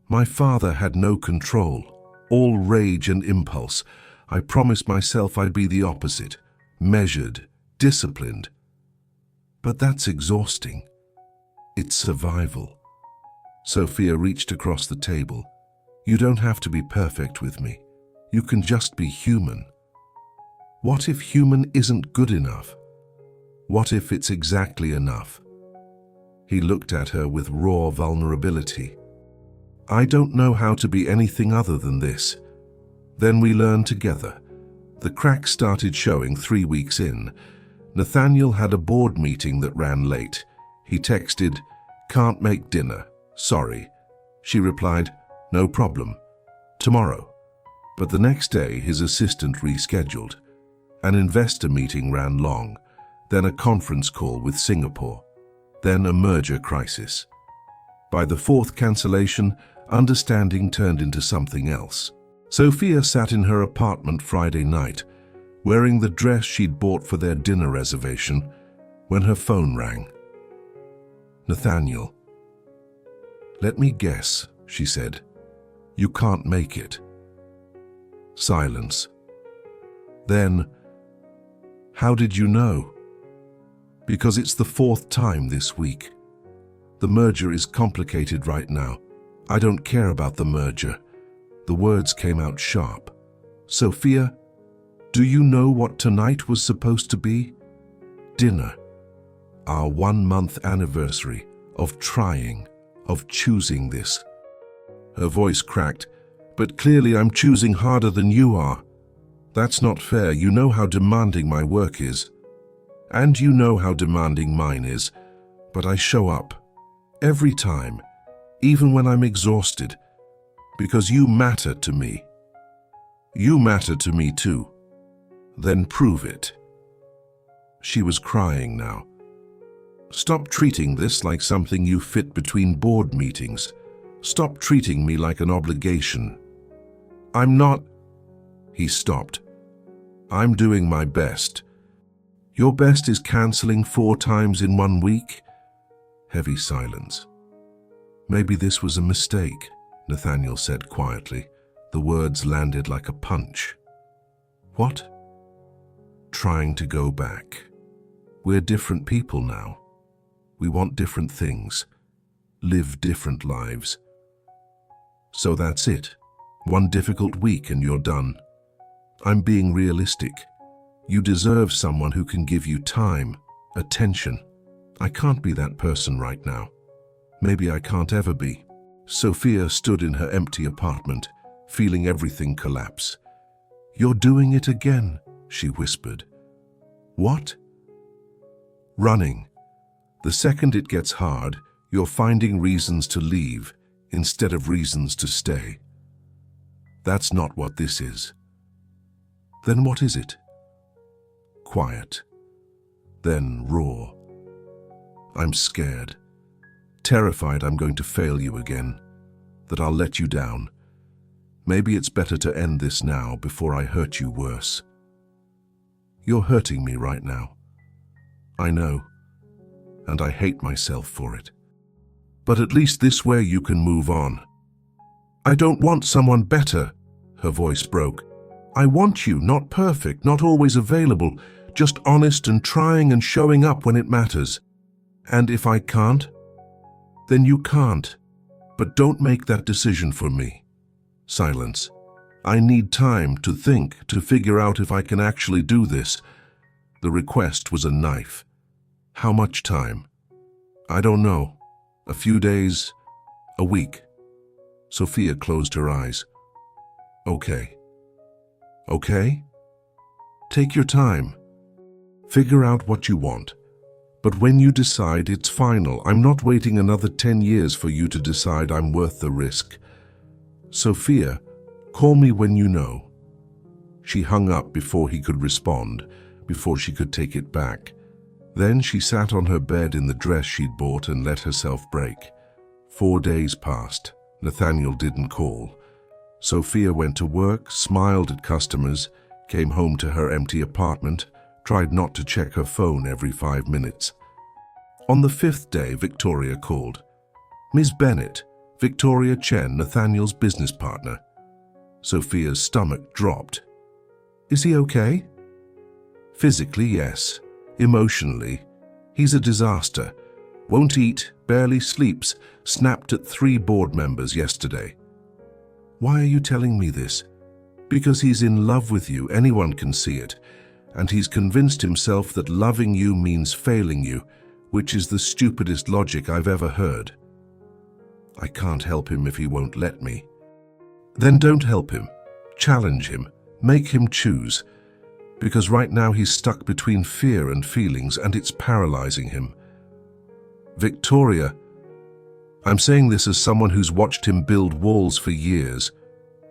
"My father had no control. All rage and impulse. I promised myself I'd be the opposite. Measured, disciplined. But that's exhausting. It's survival." Sophia reached across the table. "You don't have to be perfect with me. You can just be human." "What if human isn't good enough? What if it's exactly enough?" He looked at her with raw vulnerability. "I don't know how to be anything other than this." Then we learned together. The cracks started showing 3 weeks in. Nathaniel had a board meeting that ran late. He texted, "Can't make dinner. Sorry." She replied, "No problem. Tomorrow." But the next day, his assistant rescheduled. An investor meeting ran long, then a conference call with Singapore, then a merger crisis. By the 4th cancellation, understanding turned into something else. Sophia sat in her apartment Friday night, wearing the dress she'd bought for their dinner reservation, when her phone rang. "Nathaniel." "Let me guess," she said. "You can't make it." Silence. Then, "How did you know?" "Because it's the 4th time this week. The merger is complicated right now. I don't care about the merger." The words came out sharp. "Sophia, do you know what tonight was supposed to be? Dinner. Our 1-month anniversary of trying, of choosing this." Her voice cracked. "But clearly I'm choosing harder than you are. That's not fair. You know how demanding my work is. And you know how demanding mine is. But I show up. Every time. Even when I'm exhausted. Because you matter to me. You matter to me too. Then prove it." She was crying now. "Stop treating this like something you fit between board meetings. Stop treating me like an obligation. I'm not..." He stopped. "I'm doing my best." "Your best is canceling 4 times in 1 week?" Heavy silence. "Maybe this was a mistake," Nathaniel said quietly. The words landed like a punch. "What?" "Trying to go back. We're different people now. We want different things. Live different lives. So that's it. 1 difficult week and you're done. I'm being realistic. You deserve someone who can give you time, attention. I can't be that person right now. Maybe I can't ever be." Sophia stood in her empty apartment, feeling everything collapse. "You're doing it again," she whispered. "What?" "Running. The second it gets hard, you're finding reasons to leave instead of reasons to stay. That's not what this is." "Then what is it?" Quiet. Then raw. "I'm scared. Terrified I'm going to fail you again. That I'll let you down. Maybe it's better to end this now before I hurt you worse." You're hurting me right now. I know, and I hate myself for it. But at least this way you can move on. I don't want someone better, her voice broke. I want you, not perfect, not always available, just honest and trying and showing up when it matters. And if I can't, then you can't. But don't make that decision for me. Silence. I need time to think, to figure out if I can actually do this. The request was a knife. How much time? I don't know. A few days, a week. Sophia closed her eyes. Okay. Okay? Take your time. Figure out what you want. But when you decide, it's final. I'm not waiting another 10 years for you to decide I'm worth the risk. Sophia, call me when you know. She hung up before he could respond, before she could take it back. Then she sat on her bed in the dress she'd bought and let herself break. 4 days passed. Nathaniel didn't call. Sophia went to work, smiled at customers, came home to her empty apartment, tried not to check her phone every 5 minutes. On the 5th day, Victoria called. Ms. Bennett, Victoria Chen, Nathaniel's business partner. Sophia's stomach dropped. Is he okay? Physically, yes. Emotionally, he's a disaster. Won't eat, barely sleeps, snapped at 3 board members yesterday. Why are you telling me this? Because he's in love with you, anyone can see it. And he's convinced himself that loving you means failing you, which is the stupidest logic I've ever heard. I can't help him if he won't let me. Then don't help him. Challenge him. Make him choose. Because right now he's stuck between fear and feelings, and it's paralyzing him. Victoria, I'm saying this as someone who's watched him build walls for years.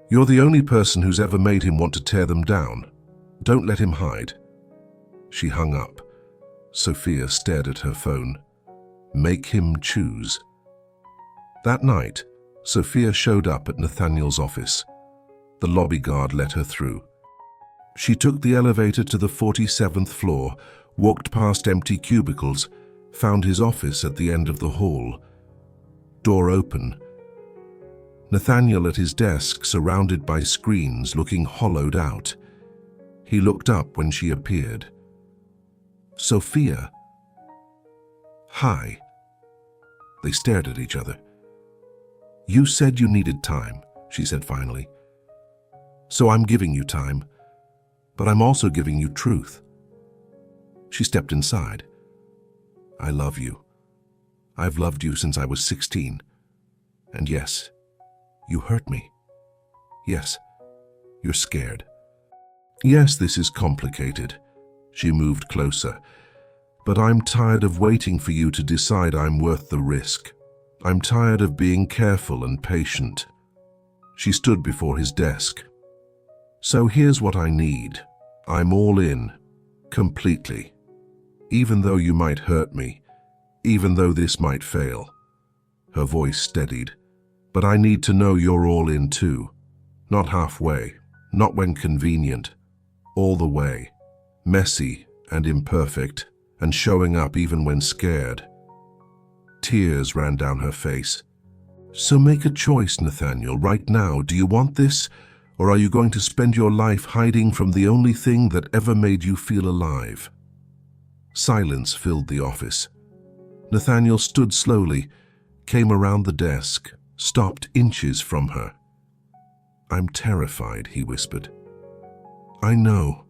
You're the only person who's ever made him want to tear them down. Don't let him hide. She hung up. Sophia stared at her phone. Make him choose. That night, Sophia showed up at Nathaniel's office. The lobby guard let her through. She took the elevator to the 47th floor, walked past empty cubicles, found his office at the end of the hall. Door open. Nathaniel at his desk, surrounded by screens, looking hollowed out. He looked up when she appeared. Sophia. Hi. They stared at each other. You said you needed time, she said finally. So I'm giving you time, but I'm also giving you truth. She stepped inside. I love you. I've loved you since I was 16. And yes, you hurt me. Yes, you're scared. Yes, this is complicated. She moved closer. But I'm tired of waiting for you to decide I'm worth the risk. I'm tired of being careful and patient. She stood before his desk. So here's what I need. I'm all in. Completely. Even though you might hurt me. Even though this might fail. Her voice steadied. But I need to know you're all in too. Not halfway. Not when convenient. All the way. Messy and imperfect. And showing up even when scared. Tears ran down her face. So make a choice, Nathaniel, right now. Do you want this? Or are you going to spend your life hiding from the only thing that ever made you feel alive? Silence filled the office. Nathaniel stood slowly, came around the desk, stopped inches from her. I'm terrified, he whispered. I know.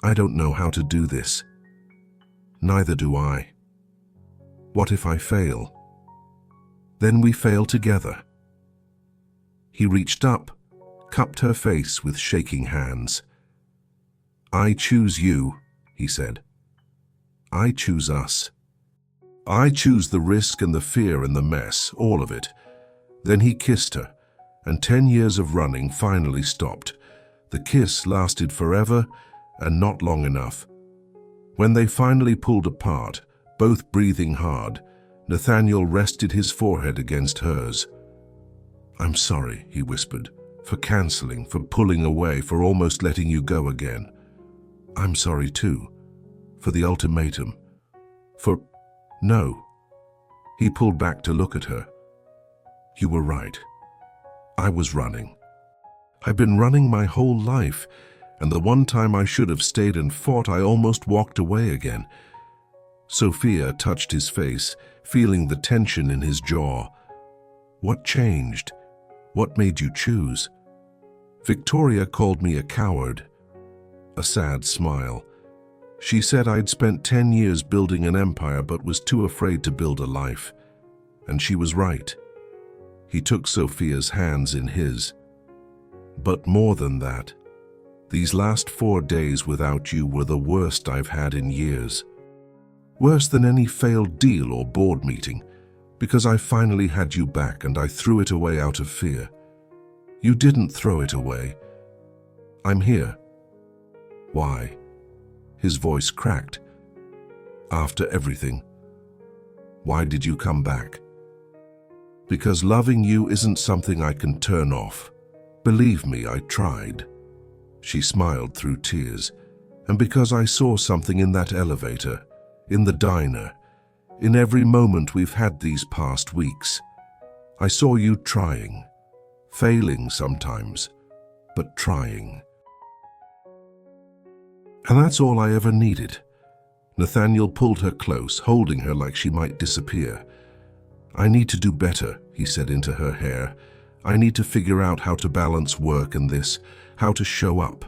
I don't know how to do this. Neither do I. What if I fail? Then we fail together. He reached up, cupped her face with shaking hands. I choose you, he said. I choose us. I choose the risk and the fear and the mess, all of it. Then he kissed her, and 10 years of running finally stopped. The kiss lasted forever and not long enough. When they finally pulled apart, both breathing hard, Nathaniel rested his forehead against hers. I'm sorry, he whispered, for canceling, for pulling away, for almost letting you go again. I'm sorry too. For the ultimatum. For... No. He pulled back to look at her. You were right. I was running. I've been running my whole life, and the one time I should have stayed and fought, I almost walked away again. Sophia touched his face, feeling the tension in his jaw. What changed? What made you choose? Victoria called me a coward. A sad smile. She said I'd spent 10 years building an empire but was too afraid to build a life. And she was right. He took Sophia's hands in his. But more than that, these last 4 days without you were the worst I've had in years. Worse than any failed deal or board meeting, because I finally had you back and I threw it away out of fear. You didn't throw it away. I'm here. Why? His voice cracked. After everything, why did you come back? Because loving you isn't something I can turn off. Believe me, I tried. She smiled through tears. And because I saw something in that elevator, in the diner, in every moment we've had these past weeks. I saw you trying, failing sometimes, but trying. And that's all I ever needed. Nathaniel pulled her close, holding her like she might disappear. I need to do better, he said into her hair. I need to figure out how to balance work and this, how to show up,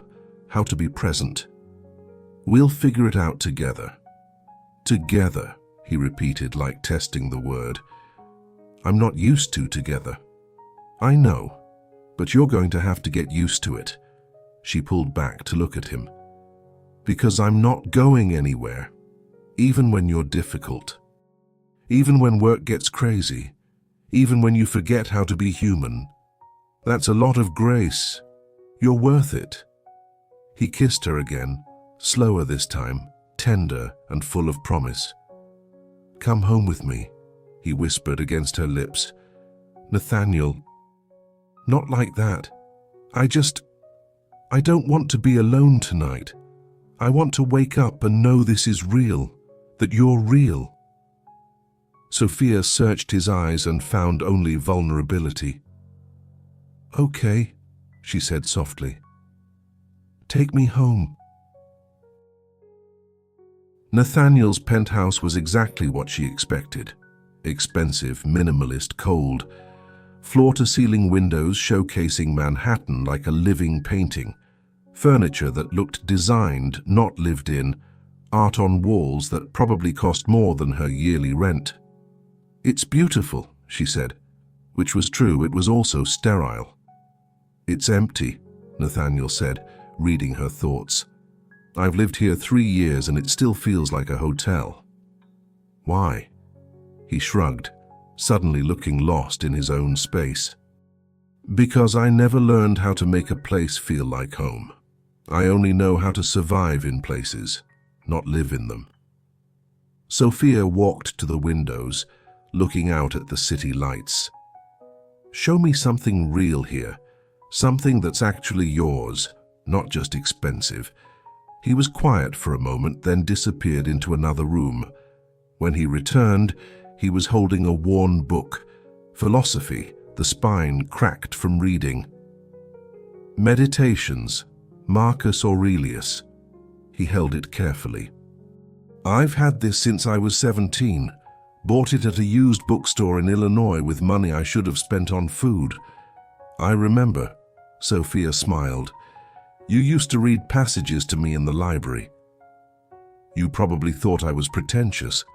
how to be present. We'll figure it out together. Together, he repeated like testing the word. I'm not used to together. I know, but you're going to have to get used to it. She pulled back to look at him. Because I'm not going anywhere, even when you're difficult. Even when work gets crazy. Even when you forget how to be human. That's a lot of grace. You're worth it. He kissed her again, slower this time, tender and full of promise. Come home with me, he whispered against her lips. Nathaniel, not like that. I don't want to be alone tonight. I want to wake up and know this is real, that you're real. Sophia searched his eyes and found only vulnerability. Okay, she said softly. Take me home. Nathaniel's penthouse was exactly what she expected. Expensive, minimalist, cold. Floor-to-ceiling windows showcasing Manhattan like a living painting. Furniture that looked designed, not lived in. Art on walls that probably cost more than her yearly rent. It's beautiful, she said, which was true. It was also sterile. It's empty, Nathaniel said, reading her thoughts. I've lived here 3 years and it still feels like a hotel. Why? He shrugged, suddenly looking lost in his own space. Because I never learned how to make a place feel like home. I only know how to survive in places, not live in them. Sophia walked to the windows, looking out at the city lights. Show me something real here, something that's actually yours, not just expensive. He was quiet for a moment, then disappeared into another room. When he returned, he was holding a worn book. Philosophy, the spine cracked from reading. Meditations, Marcus Aurelius. He held it carefully. I've had this since I was 17. Bought it at a used bookstore in Illinois with money I should have spent on food. I remember, Sophia smiled. You used to read passages to me in the library. You probably thought I was pretentious.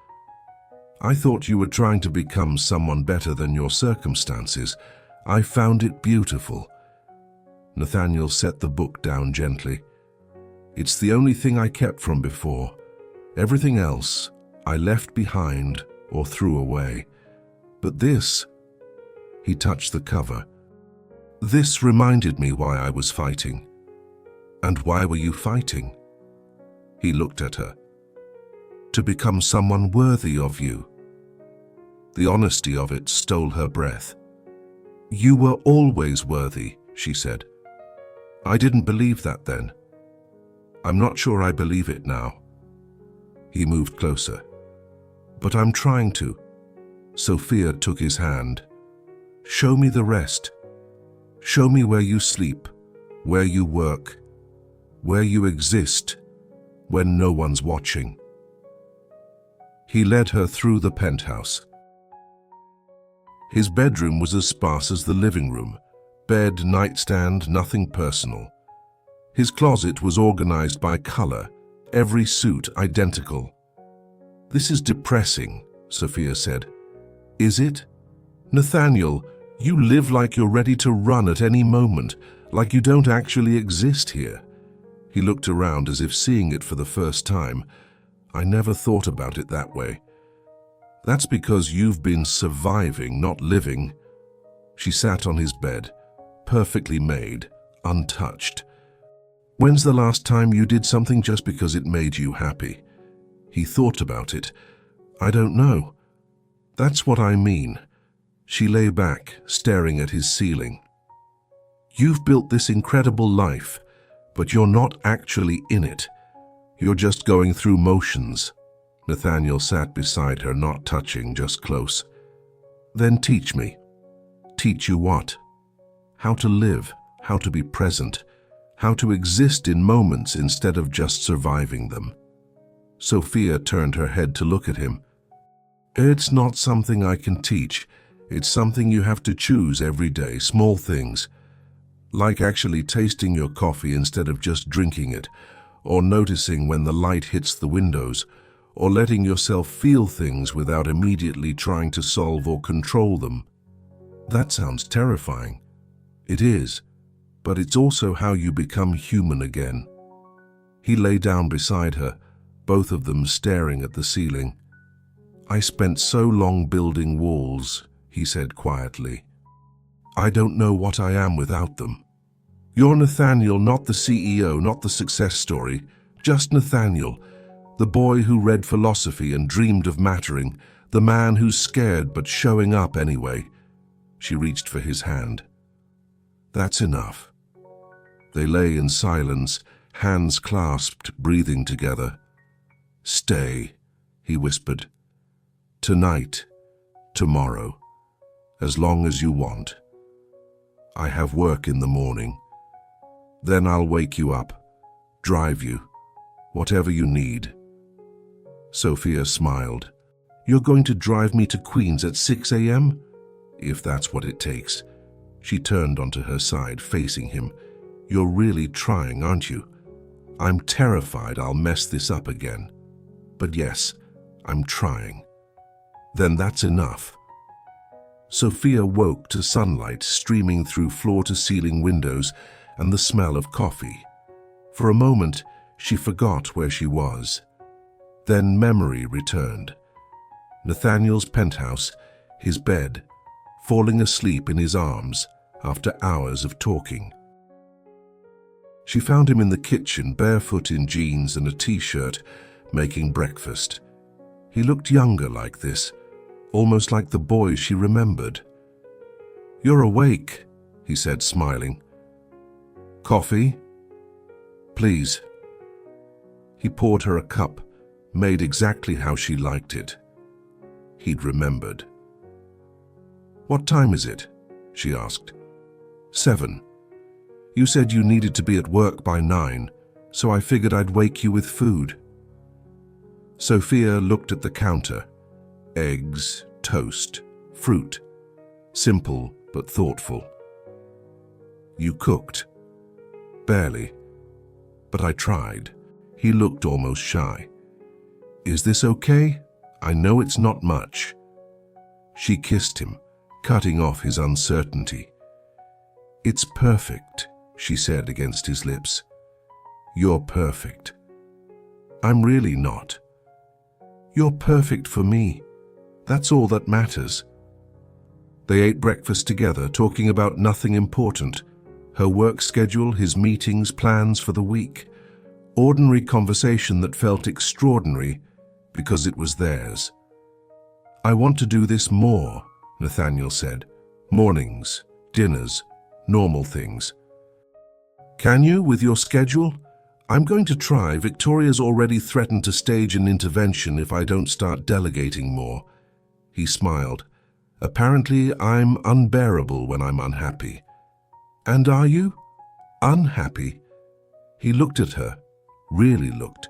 I thought you were trying to become someone better than your circumstances. I found it beautiful. Nathaniel set the book down gently. It's the only thing I kept from before. Everything else I left behind or threw away. But this, he touched the cover. This reminded me why I was fighting. And why were you fighting? He looked at her. To become someone worthy of you. The honesty of it stole her breath. You were always worthy, she said. I didn't believe that then. I'm not sure I believe it now. He moved closer. But I'm trying to. Sophia took his hand. Show me the rest. Show me where you sleep, where you work, where you exist when no one's watching. He led her through the penthouse. His bedroom was as sparse as the living room. Bed, nightstand, nothing personal. His closet was organized by color, every suit identical. This is depressing, Sophia said. Is it? Nathaniel, you live like you're ready to run at any moment, like you don't actually exist here. He looked around as if seeing it for the first time. I never thought about it that way. That's because you've been surviving, not living. She sat on his bed, perfectly made, untouched. When's the last time you did something just because it made you happy? He thought about it. I don't know. That's what I mean. She lay back, staring at his ceiling. You've built this incredible life, but you're not actually in it. You're just going through motions. Nathaniel sat beside her, not touching, just close. Then teach me. Teach you what? How to live, how to be present, how to exist in moments instead of just surviving them. Sophia turned her head to look at him. It's not something I can teach. It's something you have to choose every day, small things. Like actually tasting your coffee instead of just drinking it, or noticing when the light hits the windows, or letting yourself feel things without immediately trying to solve or control them. That sounds terrifying. It is, but it's also how you become human again. He lay down beside her, both of them staring at the ceiling. I spent so long building walls, he said quietly. I don't know what I am without them. You're Nathaniel, not the CEO, not the success story, just Nathaniel, the boy who read philosophy and dreamed of mattering, the man who's scared but showing up anyway. She reached for his hand. That's enough. They lay in silence, hands clasped, breathing together. Stay, he whispered. Tonight, tomorrow, as long as you want. I have work in the morning. Then I'll wake you up, drive you, whatever you need. Sophia smiled. You're going to drive me to Queens at 6 a.m.? If that's what it takes. She turned onto her side, facing him. You're really trying, aren't you? I'm terrified I'll mess this up again. But yes, I'm trying. Then that's enough. Sophia woke to sunlight streaming through floor-to-ceiling windows and the smell of coffee. For a moment, she forgot where she was. Then memory returned. Nathaniel's penthouse, his bed, falling asleep in his arms after hours of talking. She found him in the kitchen, barefoot in jeans and a t-shirt, making breakfast. He looked younger like this, almost like the boy she remembered. You're awake, he said, smiling. Coffee? Please. He poured her a cup, made exactly how she liked it. He'd remembered. What time is it? She asked. 7. You said you needed to be at work by 9, so I figured I'd wake you with food. Sophia looked at the counter. Eggs, toast, fruit. Simple but thoughtful. You cooked. Barely. But I tried. He looked almost shy. Is this okay? I know it's not much. She kissed him, cutting off his uncertainty. It's perfect, she said against his lips. You're perfect. I'm really not. You're perfect for me. That's all that matters. They ate breakfast together, talking about nothing important. Her work schedule, his meetings, plans for the week. Ordinary conversation that felt extraordinary because it was theirs. I want to do this more, Nathaniel said. Mornings, dinners, normal things. Can you with your schedule? I'm going to try. Victoria's already threatened to stage an intervention if I don't start delegating more. He smiled. Apparently, I'm unbearable when I'm unhappy. And are you? Unhappy? He looked at her, really looked.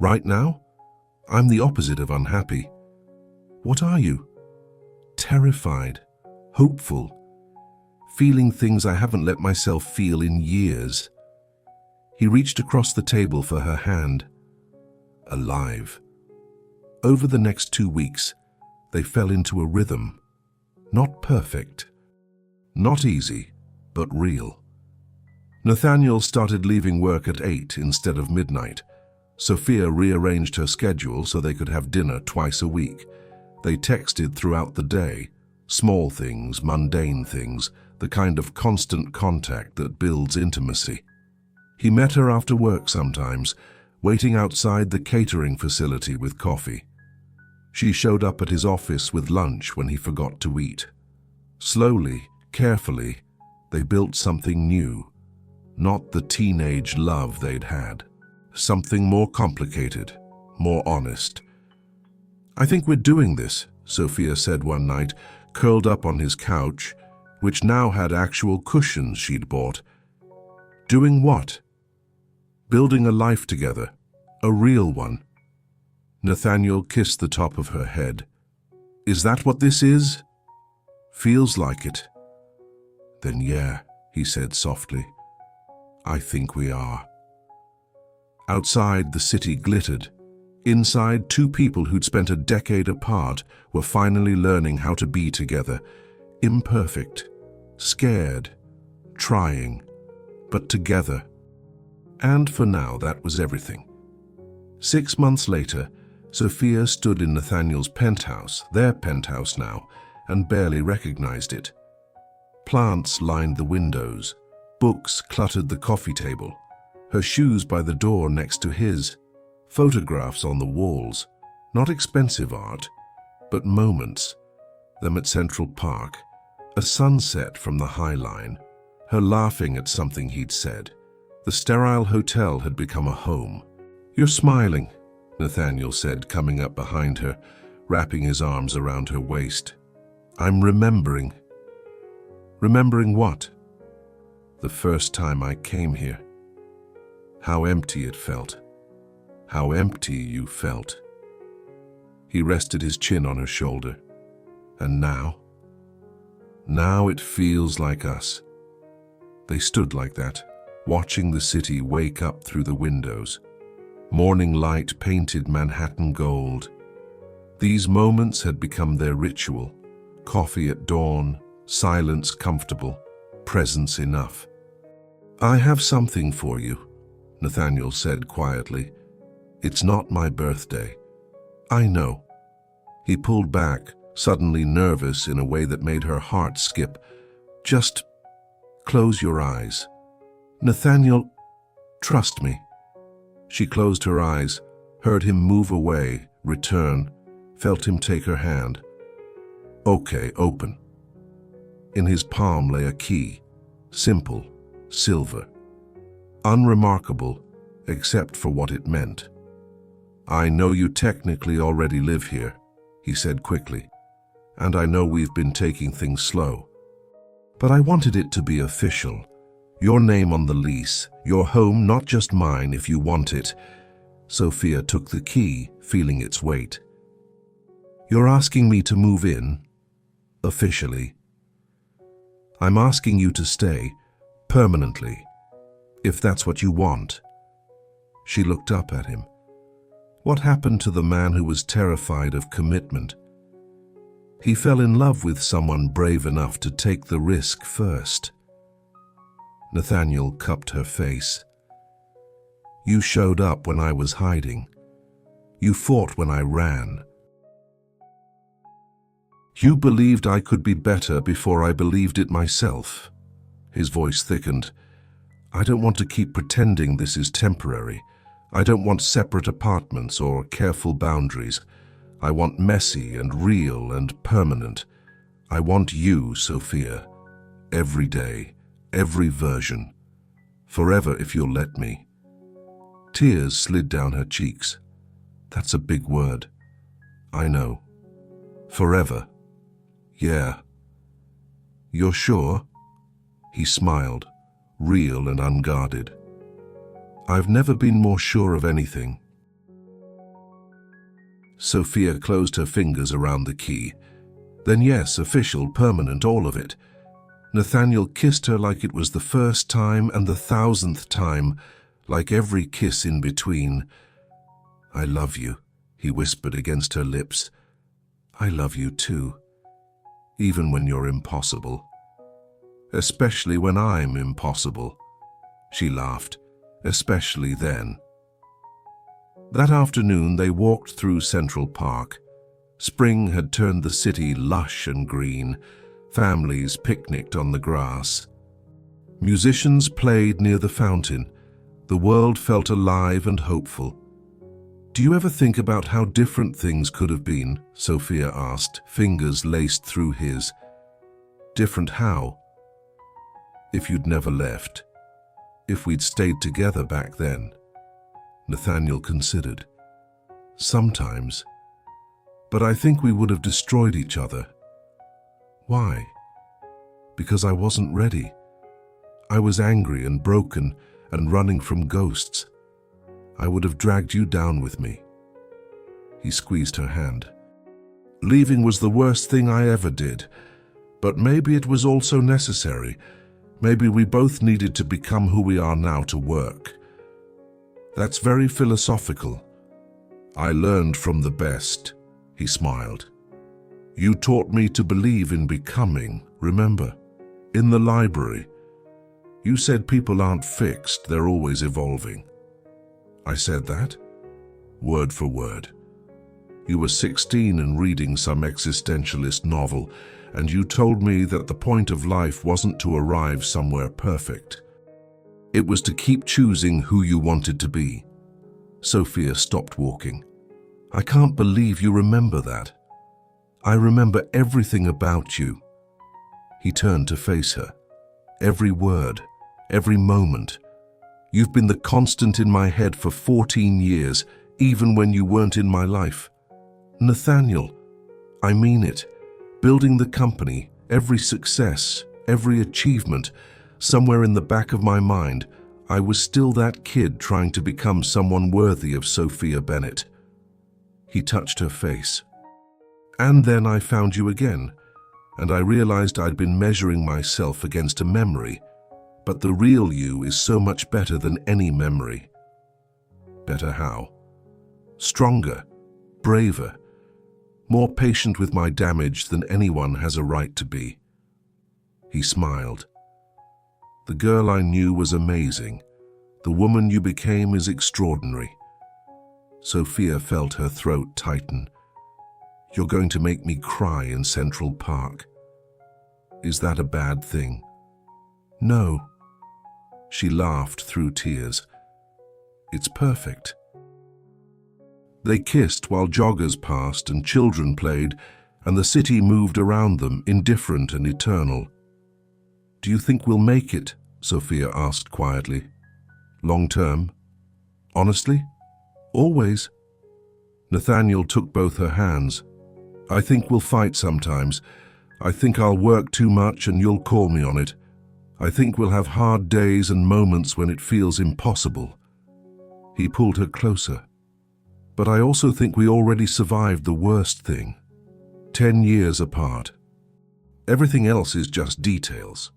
Right now? I'm the opposite of unhappy. What are you? Terrified, hopeful, feeling things I haven't let myself feel in years. He reached across the table for her hand. Alive. Over the next 2 weeks, they fell into a rhythm. Not perfect, not easy, but real. Nathaniel started leaving work at 8 instead of midnight. Sophia rearranged her schedule so they could have dinner twice a week. They texted throughout the day, small things, mundane things, the kind of constant contact that builds intimacy. He met her after work sometimes, waiting outside the catering facility with coffee. She showed up at his office with lunch when he forgot to eat. Slowly, carefully, they built something new. Not the teenage love they'd had. Something more complicated, more honest. I think we're doing this, Sophia said one night, curled up on his couch, which now had actual cushions she'd bought. Doing what? Building a life together, a real one. Nathaniel kissed the top of her head. Is that what this is? Feels like it. Then yeah, he said softly. I think we are. Outside, the city glittered. Inside, 2 people who'd spent a decade apart were finally learning how to be together. Imperfect, scared, trying, but together. And for now, that was everything. 6 months later, Sophia stood in Nathaniel's penthouse, their penthouse now, and barely recognized it. Plants lined the windows. Books cluttered the coffee table. Her shoes by the door next to his. Photographs on the walls. Not expensive art, but moments. Them at Central Park. A sunset from the High Line. Her laughing at something he'd said. The sterile hotel had become a home. You're smiling, Nathaniel said, coming up behind her, wrapping his arms around her waist. I'm remembering. Remembering what? The first time I came here. How empty it felt. How empty you felt. He rested his chin on her shoulder. And now? Now it feels like us. They stood like that, watching the city wake up through the windows. Morning light painted Manhattan gold. These moments had become their ritual. Coffee at dawn, silence comfortable, presence enough. I have something for you, Nathaniel said quietly. It's not my birthday. I know. He pulled back, suddenly nervous in a way that made her heart skip. Just close your eyes. Nathaniel, trust me. She closed her eyes, heard him move away, return, felt him take her hand. Okay, open. In his palm lay a key, simple, silver, unremarkable except for what it meant. I know you technically already live here, he said quickly, and I know we've been taking things slow. But I wanted it to be official. Your name on the lease, your home, not just mine if you want it. Sophia took the key, feeling its weight. You're asking me to move in? Officially. I'm asking you to stay, permanently, if that's what you want. She looked up at him. What happened to the man who was terrified of commitment? He fell in love with someone brave enough to take the risk first. Nathaniel cupped her face. You showed up when I was hiding. You fought when I ran. You believed I could be better before I believed it myself. His voice thickened. I don't want to keep pretending this is temporary. I don't want separate apartments or careful boundaries. I want messy and real and permanent. I want you, Sophia. Every day, every version. Forever if you'll let me. Tears slid down her cheeks. That's a big word. I know. Forever. Yeah. You're sure? He smiled, real and unguarded. I've never been more sure of anything. Sophia closed her fingers around the key. Then yes, official, permanent, all of it. Nathaniel kissed her like it was the first time and the 1,000th time, like every kiss in between. I love you, he whispered against her lips. I love you too, even when you're impossible. Especially when I'm impossible. She laughed, especially then. That afternoon they walked through Central Park. Spring had turned the city lush and green. Families picnicked on the grass. Musicians played near the fountain. The world felt alive and hopeful. Do you ever think about how different things could have been? Sophia asked, fingers laced through his. Different how? If you'd never left. If we'd stayed together back then. Nathaniel considered. Sometimes. But I think we would have destroyed each other. Why? Because I wasn't ready. I was angry and broken and running from ghosts. I would have dragged you down with me. He squeezed her hand. Leaving was the worst thing I ever did, but maybe it was also necessary. Maybe we both needed to become who we are now to work. That's very philosophical. I learned from the best, he smiled. You taught me to believe in becoming, remember? In the library. You said people aren't fixed, they're always evolving. I said that? Word for word. You were 16 and reading some existentialist novel, and you told me that the point of life wasn't to arrive somewhere perfect. It was to keep choosing who you wanted to be. Sophia stopped walking. I can't believe you remember that. I remember everything about you. He turned to face her. Every word, every moment. You've been the constant in my head for 14 years, even when you weren't in my life. Nathaniel, I mean it. Building the company, every success, every achievement, somewhere in the back of my mind, I was still that kid trying to become someone worthy of Sophia Bennett. He touched her face. And then I found you again, and I realized I'd been measuring myself against a memory, but the real you is so much better than any memory. Better how? Stronger, braver, more patient with my damage than anyone has a right to be. He smiled. The girl I knew was amazing. The woman you became is extraordinary. Sophia felt her throat tighten. You're going to make me cry in Central Park. Is that a bad thing? No. She laughed through tears. It's perfect. They kissed while joggers passed and children played, and the city moved around them, indifferent and eternal. Do you think we'll make it? Sophia asked quietly. Long term? Honestly? Always. Nathaniel took both her hands. I think we'll fight sometimes. I think I'll work too much and you'll call me on it. I think we'll have hard days and moments when it feels impossible. He pulled her closer. But I also think we already survived the worst thing. 10 years apart. Everything else is just details.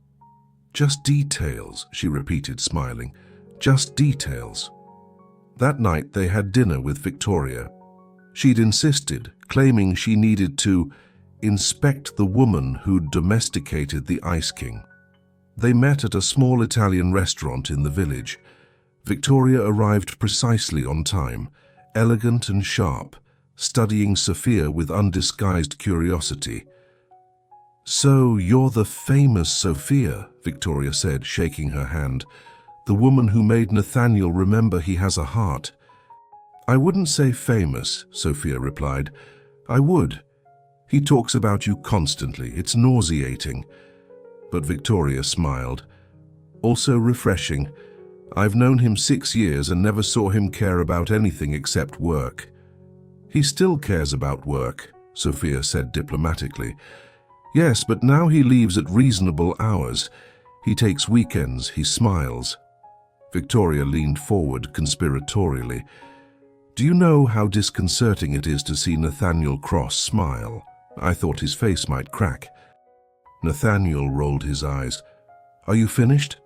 Just details, she repeated, smiling. Just details. That night they had dinner with Victoria. She'd insisted, claiming she needed to inspect the woman who'd domesticated the Ice King. They met at a small Italian restaurant in the village. Victoria arrived precisely on time, elegant and sharp, studying Sophia with undisguised curiosity. So you're the famous Sophia, Victoria said, shaking her hand. The woman who made Nathaniel remember he has a heart. I wouldn't say famous, Sophia replied. I would. He talks about you constantly. It's nauseating. But Victoria smiled. Also refreshing. I've known him 6 years and never saw him care about anything except work. He still cares about work, Sophia said diplomatically. Yes, but now he leaves at reasonable hours. He takes weekends, he smiles. Victoria leaned forward conspiratorially. Do you know how disconcerting it is to see Nathaniel Cross smile? I thought his face might crack. Nathaniel rolled his eyes. Are you finished?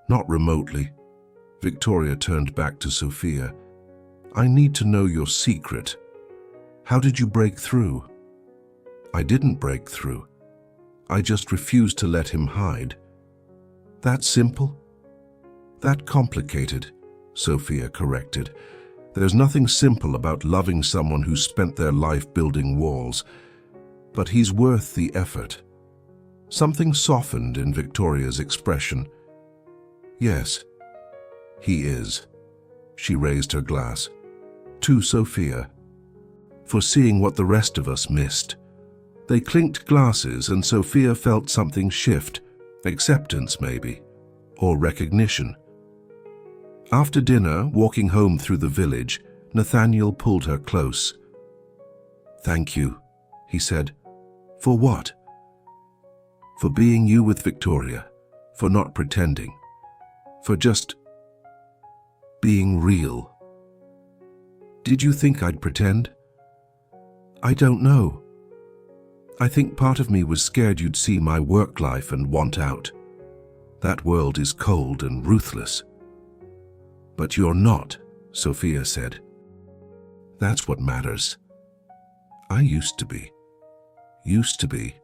Not remotely. Victoria turned back to Sophia. I need to know your secret. How did you break through? I didn't break through. I just refused to let him hide. That simple? That complicated, Sophia corrected. There's nothing simple about loving someone who spent their life building walls. But he's worth the effort. Something softened in Victoria's expression. Yes, he is. She raised her glass. To Sophia. For seeing what the rest of us missed. They clinked glasses and Sophia felt something shift. Acceptance, maybe. Or recognition. After dinner, walking home through the village, Nathaniel pulled her close. Thank you, he said. For what? For being you with Victoria. For not pretending. For just being real. Did you think I'd pretend? I don't know. I think part of me was scared you'd see my work life and want out. That world is cold and ruthless. But you're not, Sophia said. That's what matters. I used to be. Used to be.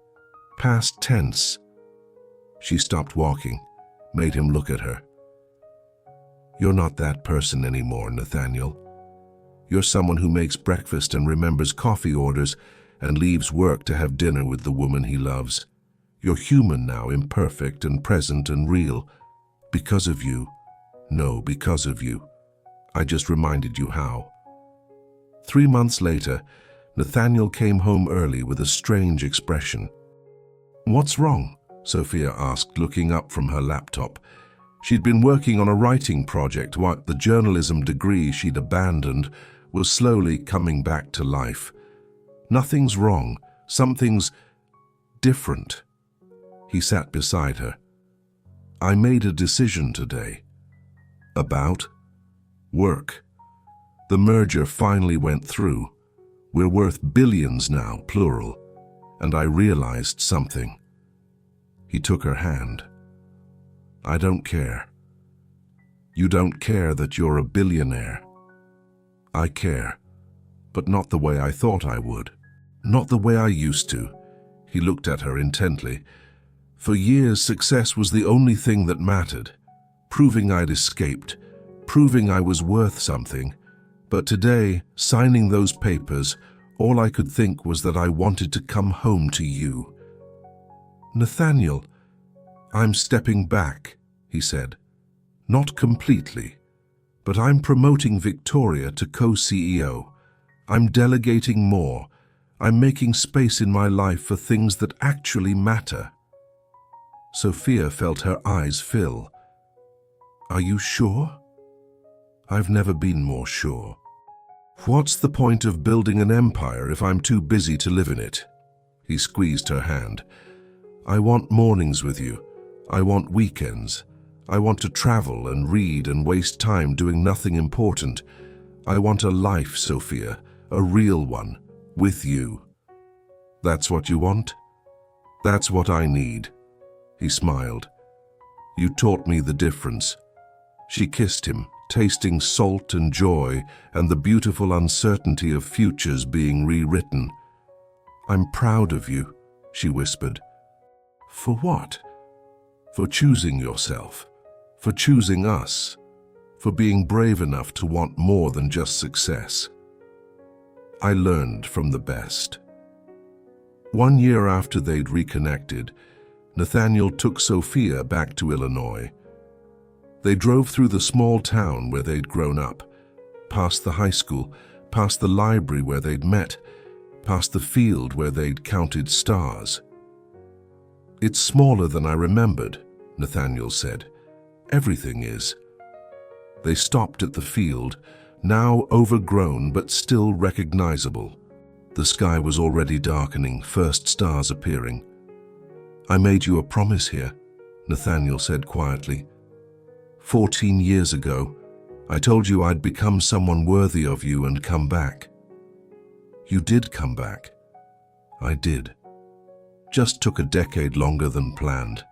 Past tense. She stopped walking, made him look at her. You're not that person anymore, Nathaniel. You're someone who makes breakfast and remembers coffee orders and leaves work to have dinner with the woman he loves. You're human now, imperfect and present and real. Because of you. No, because of you. I just reminded you how. 3 months later, Nathaniel came home early with a strange expression. What's wrong? Sophia asked, looking up from her laptop. She'd been working on a writing project while the journalism degree she'd abandoned was slowly coming back to life. Nothing's wrong. Something's different. He sat beside her. I made a decision today. About? Work. The merger finally went through. We're worth billions now, plural. And I realized something. He took her hand. I don't care. You don't care that you're a billionaire. I care, but not the way I thought I would. Not the way I used to. He looked at her intently. For years, success was the only thing that mattered. Proving I'd escaped. Proving I was worth something. But today, signing those papers, all I could think was that I wanted to come home to you. Nathaniel, I'm stepping back, he said. Not completely, but I'm promoting Victoria to co-CEO. I'm delegating more. I'm making space in my life for things that actually matter. Sophia felt her eyes fill. Are you sure? I've never been more sure. What's the point of building an empire if I'm too busy to live in it? He squeezed her hand. I want mornings with you. I want weekends. I want to travel and read and waste time doing nothing important. I want a life, Sophia, a real one, with you. That's what you want? That's what I need. He smiled. You taught me the difference. She kissed him, tasting salt and joy and the beautiful uncertainty of futures being rewritten. I'm proud of you, she whispered. For what? For choosing yourself. For choosing us. For being brave enough to want more than just success. I learned from the best. 1 year after they'd reconnected, Nathaniel took Sophia back to Illinois. They drove through the small town where they'd grown up, past the high school, past the library where they'd met, past the field where they'd counted stars. It's smaller than I remembered, Nathaniel said. Everything is. They stopped at the field, now overgrown but still recognizable. The sky was already darkening, first stars appearing. "I made you a promise here," Nathaniel said quietly. 14 years ago, I told you I'd become someone worthy of you and come back. You did come back. I did. Just took a decade longer than planned."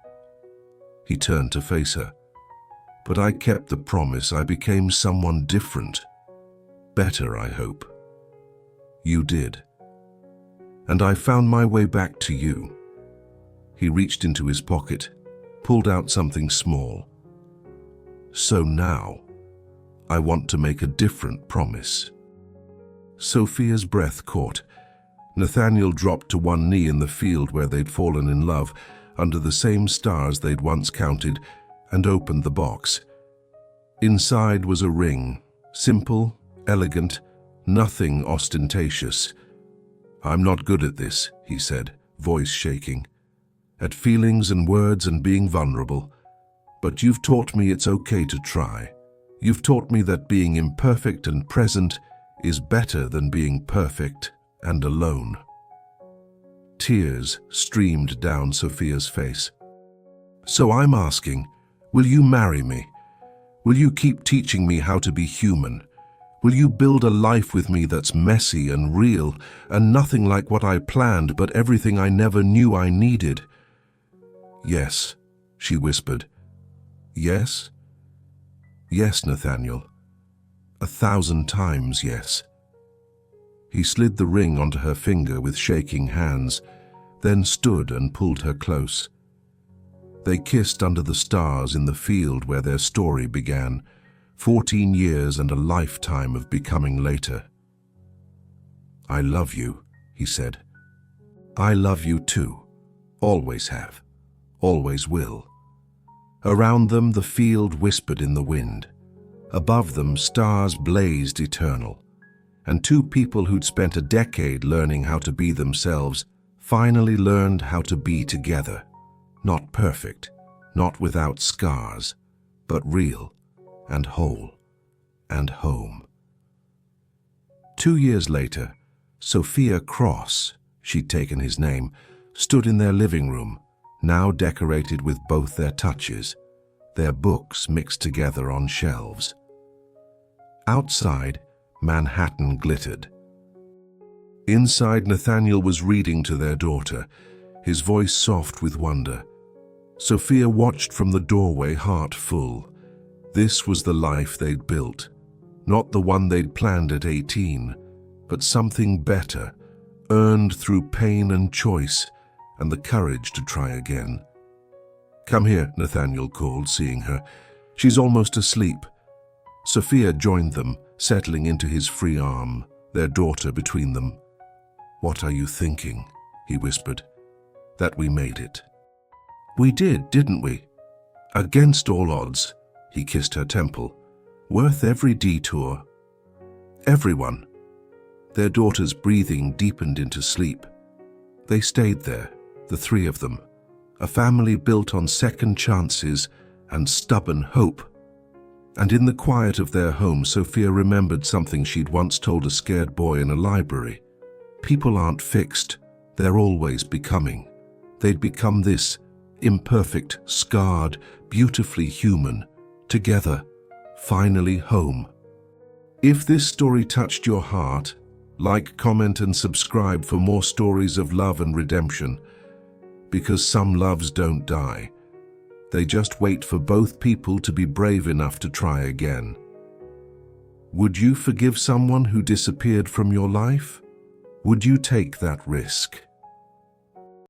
He turned to face her. "But I kept the promise. I became someone different. Better, I hope. You did. And I found my way back to you." He reached into his pocket, pulled out something small. "So now, I want to make a different promise." Sophia's breath caught. Nathaniel dropped to one knee in the field where they'd fallen in love, under the same stars they'd once counted, and opened the box. Inside was a ring, simple, elegant, nothing ostentatious. "I'm not good at this," he said, voice shaking. "At feelings and words and being vulnerable. But you've taught me it's okay to try. You've taught me that being imperfect and present is better than being perfect and alone." Tears streamed down Sophia's face. "So I'm asking, will you marry me? Will you keep teaching me how to be human? Will you build a life with me that's messy and real and nothing like what I planned, but everything I never knew I needed?" "Yes," she whispered. "Yes? Yes, Nathaniel. 1,000 times yes." He slid the ring onto her finger with shaking hands, then stood and pulled her close. They kissed under the stars in the field where their story began, 14 years and a lifetime of becoming later. "I love you," he said. "I love you too. Always have. Always will." Around them, the field whispered in the wind. Above them, stars blazed eternal. And two people who'd spent a decade learning how to be themselves finally learned how to be together. Not perfect, not without scars, but real and whole and home. 2 years later, Sophia Cross, she'd taken his name, stood in their living room, now decorated with both their touches, their books mixed together on shelves. Outside, Manhattan glittered. Inside, Nathaniel was reading to their daughter, his voice soft with wonder. Sophia watched from the doorway, heart full. This was the life they'd built, not the one they'd planned at 18, but something better, earned through pain and choice, and the courage to try again. "Come here," Nathaniel called, seeing her. "She's almost asleep." Sophia joined them, settling into his free arm, their daughter between them. "What are you thinking?" he whispered. "That we made it." "We did, didn't we? Against all odds." He kissed her temple. "Worth every detour." "Everyone." Their daughter's breathing deepened into sleep. They stayed there, the three of them, a family built on second chances and stubborn hope. And in the quiet of their home, Sophia remembered something she'd once told a scared boy in a library. People aren't fixed, they're always becoming. They'd become this, imperfect, scarred, beautifully human, together, finally home. If this story touched your heart, like, comment and subscribe for more stories of love and redemption. Because some loves don't die. They just wait for both people to be brave enough to try again. Would you forgive someone who disappeared from your life? Would you take that risk?